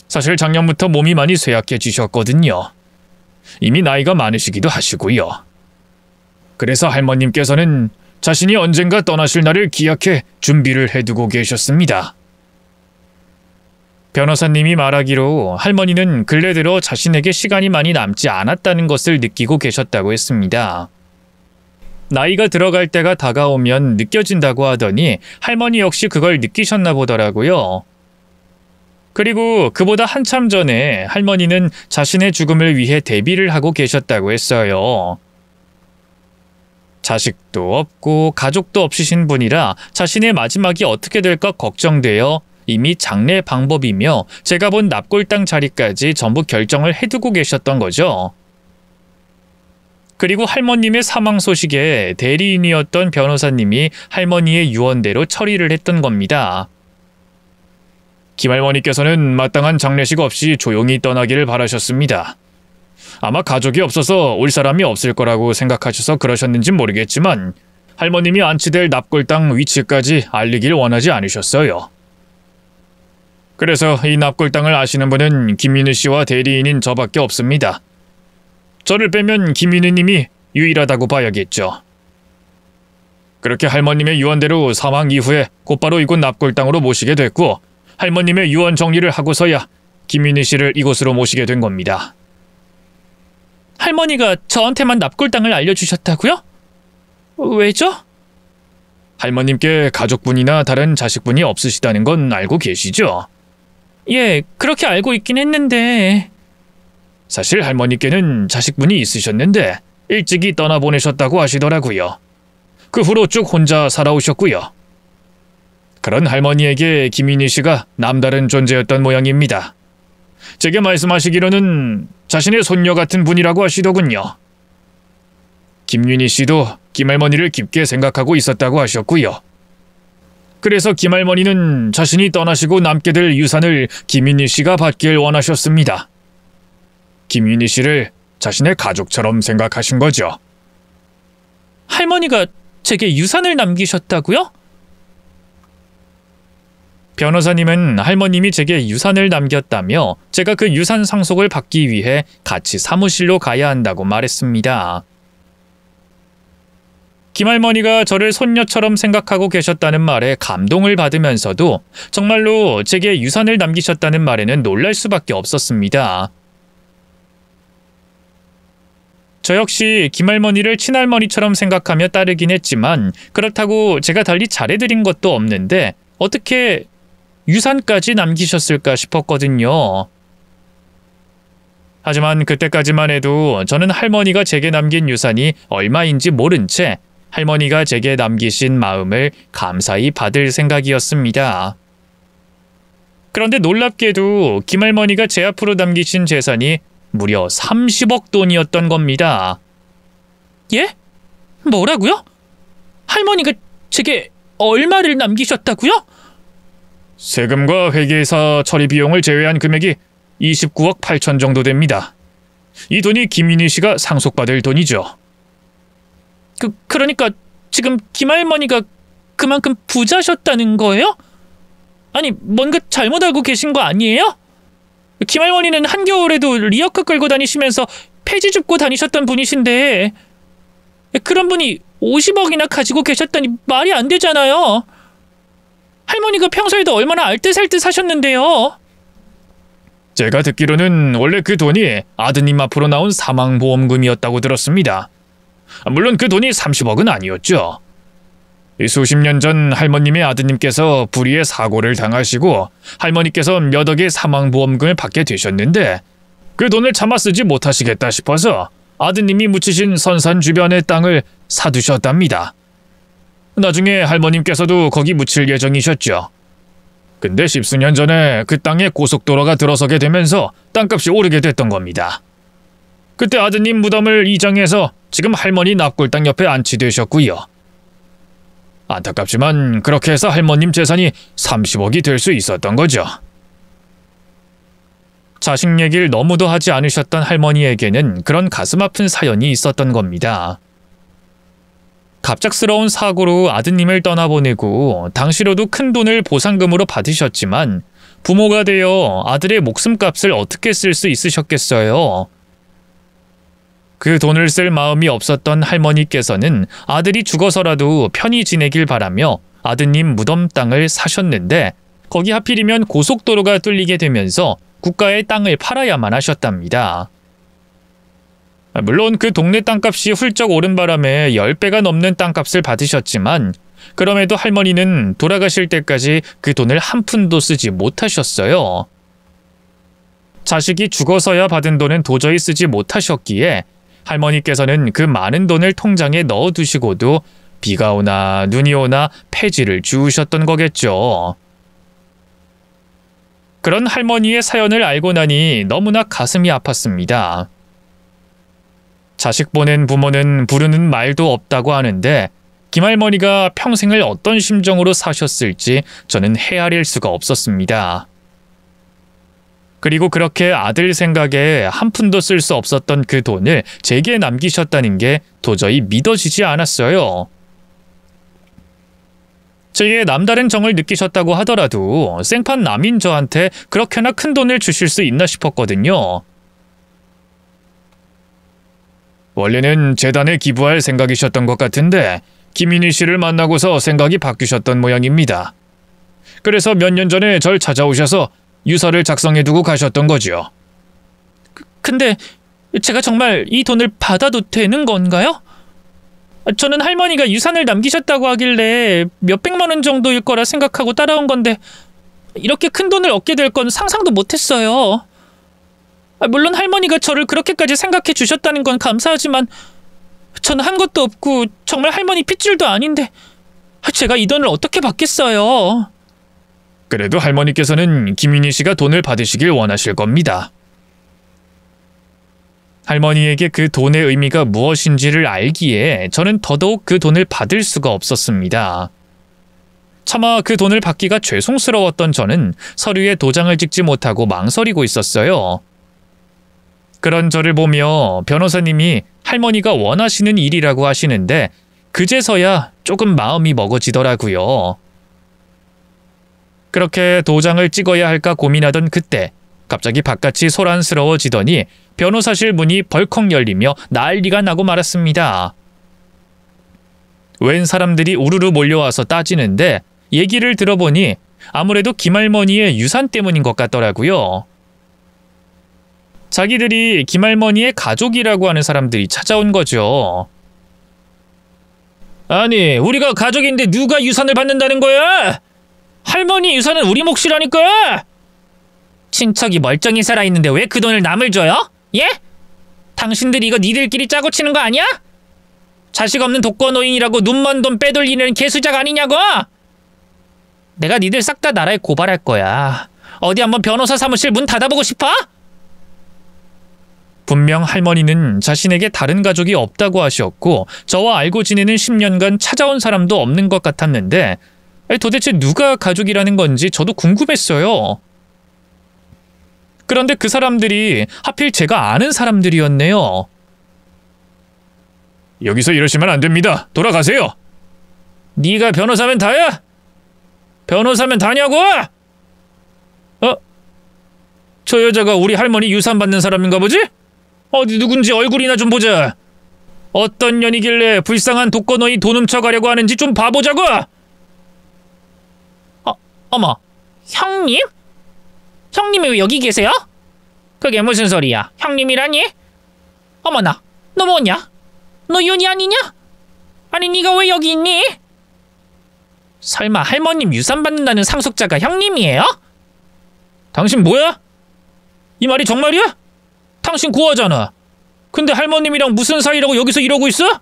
사실 작년부터 몸이 많이 쇠약해지셨거든요. 이미 나이가 많으시기도 하시고요. 그래서 할머님께서는 자신이 언젠가 떠나실 날을 기약해 준비를 해두고 계셨습니다. 변호사님이 말하기로 할머니는 근래 들어 자신에게 시간이 많이 남지 않았다는 것을 느끼고 계셨다고 했습니다. 나이가 들어갈 때가 다가오면 느껴진다고 하더니 할머니 역시 그걸 느끼셨나 보더라고요. 그리고 그보다 한참 전에 할머니는 자신의 죽음을 위해 대비를 하고 계셨다고 했어요. 자식도 없고 가족도 없으신 분이라 자신의 마지막이 어떻게 될까 걱정되어 이미 장례 방법이며 제가 본 납골당 자리까지 전부 결정을 해두고 계셨던 거죠. 그리고 할머님의 사망 소식에 대리인이었던 변호사님이 할머니의 유언대로 처리를 했던 겁니다. 김할머니께서는 마땅한 장례식 없이 조용히 떠나기를 바라셨습니다. 아마 가족이 없어서 올 사람이 없을 거라고 생각하셔서 그러셨는지 모르겠지만 할머님이 안치될 납골당 위치까지 알리길 원하지 않으셨어요. 그래서 이 납골당을 아시는 분은 김민우 씨와 대리인인 저밖에 없습니다. 저를 빼면 김민우님이 유일하다고 봐야겠죠. 그렇게 할머님의 유언대로 사망 이후에 곧바로 이곳 납골당으로 모시게 됐고 할머님의 유언 정리를 하고서야 김민우 씨를 이곳으로 모시게 된 겁니다. 할머니가 저한테만 납골당을 알려주셨다고요? 왜죠? 할머님께 가족분이나 다른 자식분이 없으시다는 건 알고 계시죠? 예, 그렇게 알고 있긴 했는데... 사실 할머니께는 자식분이 있으셨는데 일찍이 떠나보내셨다고 하시더라고요. 그 후로 쭉 혼자 살아오셨고요. 그런 할머니에게 김인희 씨가 남다른 존재였던 모양입니다. 제게 말씀하시기로는 자신의 손녀 같은 분이라고 하시더군요. 김윤희 씨도 김할머니를 깊게 생각하고 있었다고 하셨고요. 그래서 김할머니는 자신이 떠나시고 남게 될 유산을 김인희 씨가 받길 원하셨습니다. 김윤희 씨를 자신의 가족처럼 생각하신 거죠. 할머니가 제게 유산을 남기셨다고요? 변호사님은 할머님이 제게 유산을 남겼다며 제가 그 유산 상속을 받기 위해 같이 사무실로 가야 한다고 말했습니다. 김할머니가 저를 손녀처럼 생각하고 계셨다는 말에 감동을 받으면서도 정말로 제게 유산을 남기셨다는 말에는 놀랄 수밖에 없었습니다. 저 역시 김할머니를 친할머니처럼 생각하며 따르긴 했지만 그렇다고 제가 달리 잘해드린 것도 없는데 어떻게 유산까지 남기셨을까 싶었거든요. 하지만 그때까지만 해도 저는 할머니가 제게 남긴 유산이 얼마인지 모른 채 할머니가 제게 남기신 마음을 감사히 받을 생각이었습니다. 그런데 놀랍게도 김할머니가 제 앞으로 남기신 재산이 무려 30억 돈이었던 겁니다. 예? 뭐라고요? 할머니가 제게 얼마를 남기셨다고요? 세금과 회계사 처리 비용을 제외한 금액이 29억 8천 정도 됩니다. 이 돈이 김인희 씨가 상속받을 돈이죠. 그러니까 지금 김할머니가 그만큼 부자셨다는 거예요? 아니, 뭔가 잘못 알고 계신 거 아니에요? 김할머니는 한겨울에도 리어카 끌고 다니시면서 폐지 줍고 다니셨던 분이신데 그런 분이 50억이나 가지고 계셨다니 말이 안 되잖아요. 할머니가 평소에도 얼마나 알뜰살뜰 사셨는데요. 제가 듣기로는 원래 그 돈이 아드님 앞으로 나온 사망보험금이었다고 들었습니다. 물론 그 돈이 30억은 아니었죠. 수십 년 전 할머님의 아드님께서 불의의 사고를 당하시고 할머니께서 몇 억의 사망보험금을 받게 되셨는데 그 돈을 차마 쓰지 못하시겠다 싶어서 아드님이 묻히신 선산 주변의 땅을 사두셨답니다. 나중에 할머님께서도 거기 묻힐 예정이셨죠. 근데 십수년 전에 그 땅에 고속도로가 들어서게 되면서 땅값이 오르게 됐던 겁니다. 그때 아드님 무덤을 이장해서 지금 할머니 납골당 옆에 안치되셨고요. 안타깝지만 그렇게 해서 할머님 재산이 30억이 될 수 있었던 거죠. 자식 얘기를 너무도 하지 않으셨던 할머니에게는 그런 가슴 아픈 사연이 있었던 겁니다. 갑작스러운 사고로 아드님을 떠나보내고 당시로도 큰 돈을 보상금으로 받으셨지만 부모가 되어 아들의 목숨값을 어떻게 쓸 수 있으셨겠어요. 그 돈을 쓸 마음이 없었던 할머니께서는 아들이 죽어서라도 편히 지내길 바라며 아드님 무덤 땅을 사셨는데 거기 하필이면 고속도로가 뚫리게 되면서 국가의 땅을 팔아야만 하셨답니다. 물론 그 동네 땅값이 훌쩍 오른 바람에 10배가 넘는 땅값을 받으셨지만 그럼에도 할머니는 돌아가실 때까지 그 돈을 한 푼도 쓰지 못하셨어요. 자식이 죽어서야 받은 돈은 도저히 쓰지 못하셨기에 할머니께서는 그 많은 돈을 통장에 넣어두시고도 비가 오나 눈이 오나 폐지를 주우셨던 거겠죠. 그런 할머니의 사연을 알고 나니 너무나 가슴이 아팠습니다. 자식 보낸 부모는 부르는 말도 없다고 하는데 김할머니가 평생을 어떤 심정으로 사셨을지 저는 헤아릴 수가 없었습니다. 그리고 그렇게 아들 생각에 한 푼도 쓸 수 없었던 그 돈을 제게 남기셨다는 게 도저히 믿어지지 않았어요. 제게 남다른 정을 느끼셨다고 하더라도 생판 남인 저한테 그렇게나 큰 돈을 주실 수 있나 싶었거든요. 원래는 재단에 기부할 생각이셨던 것 같은데 김인희 씨를 만나고서 생각이 바뀌셨던 모양입니다. 그래서 몇 년 전에 절 찾아오셔서 유서를 작성해두고 가셨던 거죠. 근데 제가 정말 이 돈을 받아도 되는 건가요? 저는 할머니가 유산을 남기셨다고 하길래 몇백만 원 정도일 거라 생각하고 따라온 건데 이렇게 큰 돈을 얻게 될 건 상상도 못했어요. 물론 할머니가 저를 그렇게까지 생각해 주셨다는 건 감사하지만 저는 한 것도 없고 정말 할머니 핏줄도 아닌데 제가 이 돈을 어떻게 받겠어요. 그래도 할머니께서는 김인희 씨가 돈을 받으시길 원하실 겁니다. 할머니에게 그 돈의 의미가 무엇인지를 알기에 저는 더더욱 그 돈을 받을 수가 없었습니다. 차마 그 돈을 받기가 죄송스러웠던 저는 서류에 도장을 찍지 못하고 망설이고 있었어요. 그런 저를 보며 변호사님이 할머니가 원하시는 일이라고 하시는데 그제서야 조금 마음이 먹어지더라고요. 그렇게 도장을 찍어야 할까 고민하던 그때 갑자기 바깥이 소란스러워지더니 변호사실 문이 벌컥 열리며 난리가 나고 말았습니다. 웬 사람들이 우르르 몰려와서 따지는데 얘기를 들어보니 아무래도 김할머니의 유산 때문인 것 같더라고요. 자기들이 김할머니의 가족이라고 하는 사람들이 찾아온 거죠. 아니, 우리가 가족인데 누가 유산을 받는다는 거야? 할머니 유산은 우리 몫이라니까! 친척이 멀쩡히 살아있는데 왜 그 돈을 남을 줘요? 예? 당신들 이거 니들끼리 짜고 치는 거 아니야? 자식 없는 독거노인이라고 눈먼 돈 빼돌리는 개수작 아니냐고! 내가 니들 싹 다 나라에 고발할 거야. 어디 한번 변호사 사무실 문 닫아보고 싶어? 분명 할머니는 자신에게 다른 가족이 없다고 하셨고 저와 알고 지내는 10년간 찾아온 사람도 없는 것 같았는데 도대체 누가 가족이라는 건지 저도 궁금했어요. 그런데 그 사람들이 하필 제가 아는 사람들이었네요. 여기서 이러시면 안 됩니다. 돌아가세요. 네가 변호사면 다야? 변호사면 다냐고? 저 여자가 우리 할머니 유산 받는 사람인가 보지? 어디 누군지 얼굴이나 좀 보자. 어떤 년이길래 불쌍한 독거노인 돈 훔쳐가려고 하는지 좀 봐보자고! 어머, 형님? 형님이 왜 여기 계세요? 그게 무슨 소리야? 형님이라니? 어머나, 너 뭐냐? 너 윤희 아니냐? 아니 네가 왜 여기 있니? 설마 할머님 유산 받는다는 상속자가 형님이에요? 당신 뭐야? 이 말이 정말이야? 당신 고아잖아. 근데 할머님이랑 무슨 사이라고 여기서 이러고 있어?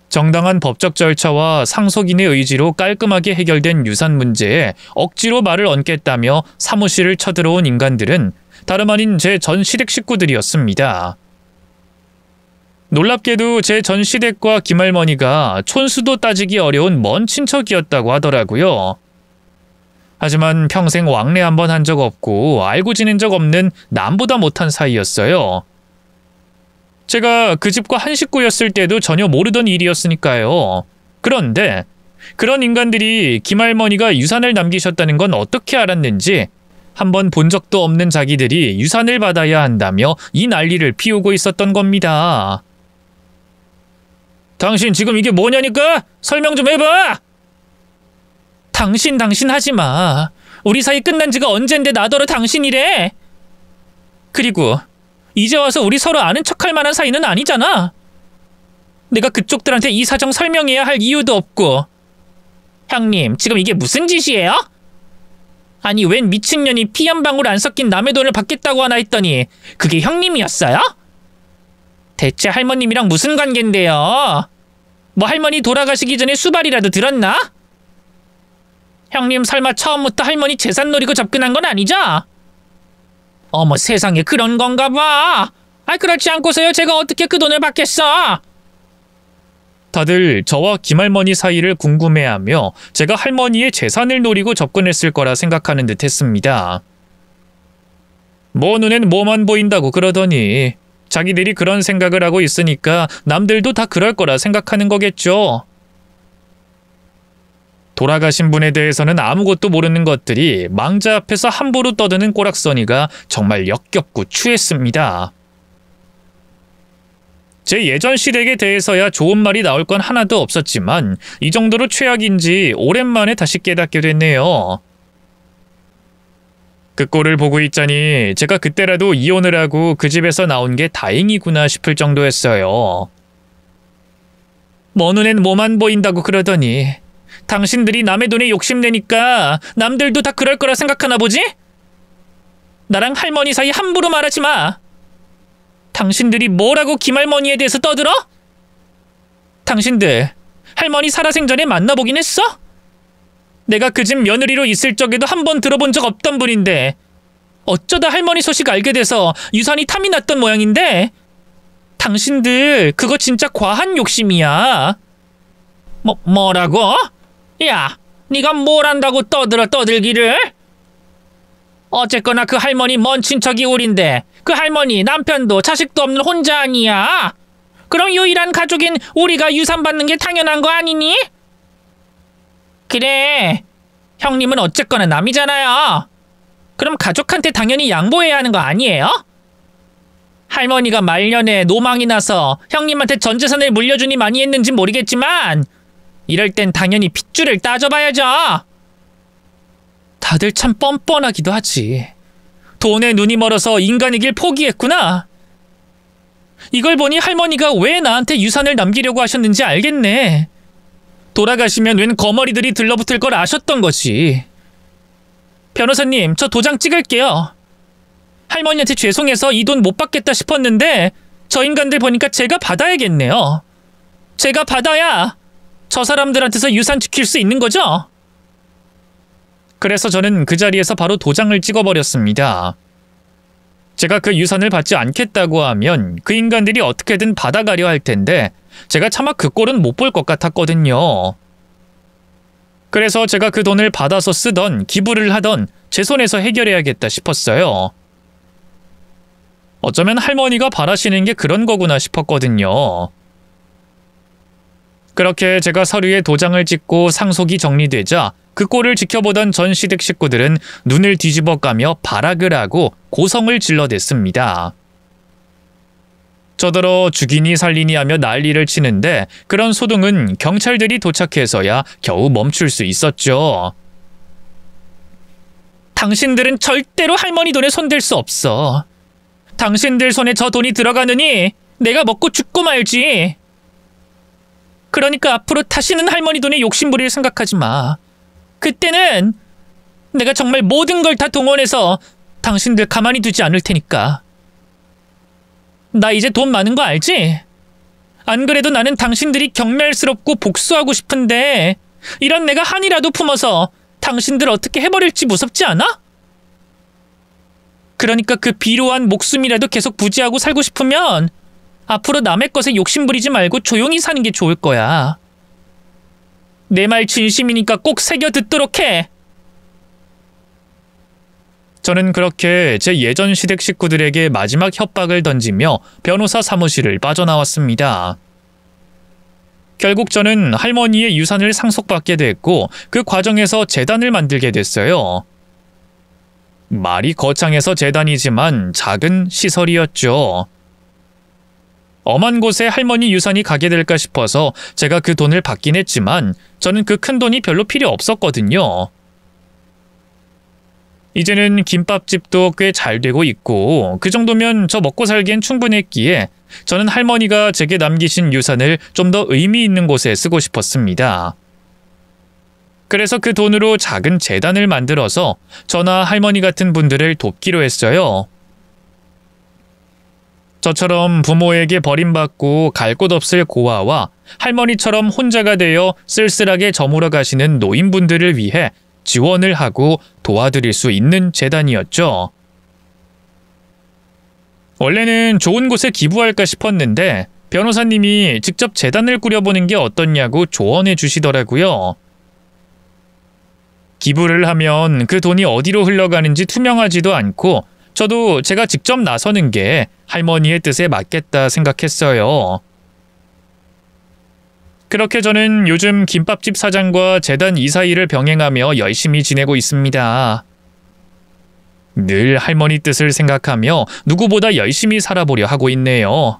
정당한 법적 절차와 상속인의 의지로 깔끔하게 해결된 유산 문제에 억지로 말을 얹겠다며 사무실을 쳐들어온 인간들은 다름 아닌 제 전 시댁 식구들이었습니다. 놀랍게도 제 전 시댁과 김할머니가 촌수도 따지기 어려운 먼 친척이었다고 하더라고요. 하지만 평생 왕래 한 번 한 적 없고 알고 지낸 적 없는 남보다 못한 사이였어요. 제가 그 집과 한 식구였을 때도 전혀 모르던 일이었으니까요. 그런데 그런 인간들이 김할머니가 유산을 남기셨다는 건 어떻게 알았는지 한번 본 적도 없는 자기들이 유산을 받아야 한다며 이 난리를 피우고 있었던 겁니다. 당신 지금 이게 뭐냐니까? 설명 좀 해봐! 당신 하지 마. 우리 사이 끝난 지가 언젠데 나더러 당신이래. 그리고 이제 와서 우리 서로 아는 척할 만한 사이는 아니잖아. 내가 그쪽들한테 이 사정 설명해야 할 이유도 없고. 형님, 지금 이게 무슨 짓이에요? 아니 웬 미친년이 피 한 방울 안 섞인 남의 돈을 받겠다고 하나 했더니 그게 형님이었어요? 대체 할머님이랑 무슨 관계인데요? 뭐 할머니 돌아가시기 전에 수발이라도 들었나? 형님 설마 처음부터 할머니 재산 노리고 접근한 건 아니죠? 어머 세상에 그런 건가 봐. 그렇지 않고서요 제가 어떻게 그 돈을 받겠어? 다들 저와 김할머니 사이를 궁금해하며 제가 할머니의 재산을 노리고 접근했을 거라 생각하는 듯 했습니다. 뭐 눈엔 뭐만 보인다고 그러더니 자기들이 그런 생각을 하고 있으니까 남들도 다 그럴 거라 생각하는 거겠죠. 돌아가신 분에 대해서는 아무것도 모르는 것들이 망자 앞에서 함부로 떠드는 꼬락서니가 정말 역겹고 추했습니다. 제 예전 시댁에 대해서야 좋은 말이 나올 건 하나도 없었지만 이 정도로 최악인지 오랜만에 다시 깨닫게 됐네요. 그 꼴을 보고 있자니 제가 그때라도 이혼을 하고 그 집에서 나온 게 다행이구나 싶을 정도였어요. 뭐 눈엔 뭐만 보인다고 그러더니 당신들이 남의 돈에 욕심내니까 남들도 다 그럴 거라 생각하나 보지? 나랑 할머니 사이 함부로 말하지 마. 당신들이 뭐라고 김할머니에 대해서 떠들어? 당신들 할머니 살아생전에 만나보긴 했어? 내가 그 집 며느리로 있을 적에도 한 번 들어본 적 없던 분인데 어쩌다 할머니 소식 알게 돼서 유산이 탐이 났던 모양인데 당신들 그거 진짜 과한 욕심이야. 뭐라고? 야, 네가 뭘 안다고 떠들기를? 어쨌거나 그 할머니 먼 친척이 우린데 그 할머니 남편도 자식도 없는 혼자 아니야. 그럼 유일한 가족인 우리가 유산 받는 게 당연한 거 아니니? 그래, 형님은 어쨌거나 남이잖아요. 그럼 가족한테 당연히 양보해야 하는 거 아니에요? 할머니가 말년에 노망이 나서 형님한테 전 재산을 물려주니 많이 했는지 모르겠지만 이럴 땐 당연히 핏줄을 따져봐야죠. 다들 참 뻔뻔하기도 하지. 돈에 눈이 멀어서 인간이길 포기했구나. 이걸 보니 할머니가 왜 나한테 유산을 남기려고 하셨는지 알겠네. 돌아가시면 웬 거머리들이 들러붙을 걸 아셨던 거지. 변호사님, 저 도장 찍을게요. 할머니한테 죄송해서 이 돈 못 받겠다 싶었는데 저 인간들 보니까 제가 받아야겠네요. 제가 받아야 저 사람들한테서 유산 지킬 수 있는 거죠? 그래서 저는 그 자리에서 바로 도장을 찍어버렸습니다. 제가 그 유산을 받지 않겠다고 하면 그 인간들이 어떻게든 받아가려 할 텐데 제가 차마 그 꼴은 못 볼 것 같았거든요. 그래서 제가 그 돈을 받아서 쓰던 기부를 하던 제 손에서 해결해야겠다 싶었어요. 어쩌면 할머니가 바라시는 게 그런 거구나 싶었거든요. 그렇게 제가 서류에 도장을 찍고 상속이 정리되자 그 꼴을 지켜보던 전 시댁 식구들은 눈을 뒤집어 까며 발악을 하고 고성을 질러댔습니다. 저더러 죽이니 살리니 하며 난리를 치는데 그런 소동은 경찰들이 도착해서야 겨우 멈출 수 있었죠. 당신들은 절대로 할머니 돈에 손댈 수 없어. 당신들 손에 저 돈이 들어가느니 내가 먹고 죽고 말지. 그러니까 앞으로 다시는 할머니 돈에 욕심부릴 생각하지 마. 그때는 내가 정말 모든 걸 다 동원해서 당신들 가만히 두지 않을 테니까. 나 이제 돈 많은 거 알지? 안 그래도 나는 당신들이 경멸스럽고 복수하고 싶은데 이런 내가 한이라도 품어서 당신들 어떻게 해버릴지 무섭지 않아? 그러니까 그 비로한 목숨이라도 계속 부지하고 살고 싶으면 앞으로 남의 것에 욕심 부리지 말고 조용히 사는 게 좋을 거야. 내 말 진심이니까 꼭 새겨 듣도록 해. 저는 그렇게 제 예전 시댁 식구들에게 마지막 협박을 던지며 변호사 사무실을 빠져나왔습니다. 결국 저는 할머니의 유산을 상속받게 됐고 그 과정에서 재단을 만들게 됐어요. 말이 거창해서 재단이지만 작은 시설이었죠. 엄한 곳에 할머니 유산이 가게 될까 싶어서 제가 그 돈을 받긴 했지만 저는 그 큰 돈이 별로 필요 없었거든요. 이제는 김밥집도 꽤 잘 되고 있고 그 정도면 저 먹고 살기엔 충분했기에 저는 할머니가 제게 남기신 유산을 좀 더 의미 있는 곳에 쓰고 싶었습니다. 그래서 그 돈으로 작은 재단을 만들어서 저나 할머니 같은 분들을 돕기로 했어요. 저처럼 부모에게 버림받고 갈 곳 없을 고아와 할머니처럼 혼자가 되어 쓸쓸하게 저물어 가시는 노인분들을 위해 지원을 하고 도와드릴 수 있는 재단이었죠. 원래는 좋은 곳에 기부할까 싶었는데 변호사님이 직접 재단을 꾸려보는 게 어떻냐고 조언해 주시더라고요. 기부를 하면 그 돈이 어디로 흘러가는지 투명하지도 않고 저도 제가 직접 나서는 게 할머니의 뜻에 맞겠다 생각했어요. 그렇게 저는 요즘 김밥집 사장과 재단 이사 일을 병행하며 열심히 지내고 있습니다. 늘 할머니 뜻을 생각하며 누구보다 열심히 살아보려 하고 있네요.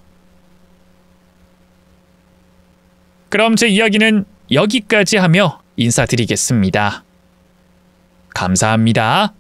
그럼 제 이야기는 여기까지 하며 인사드리겠습니다. 감사합니다.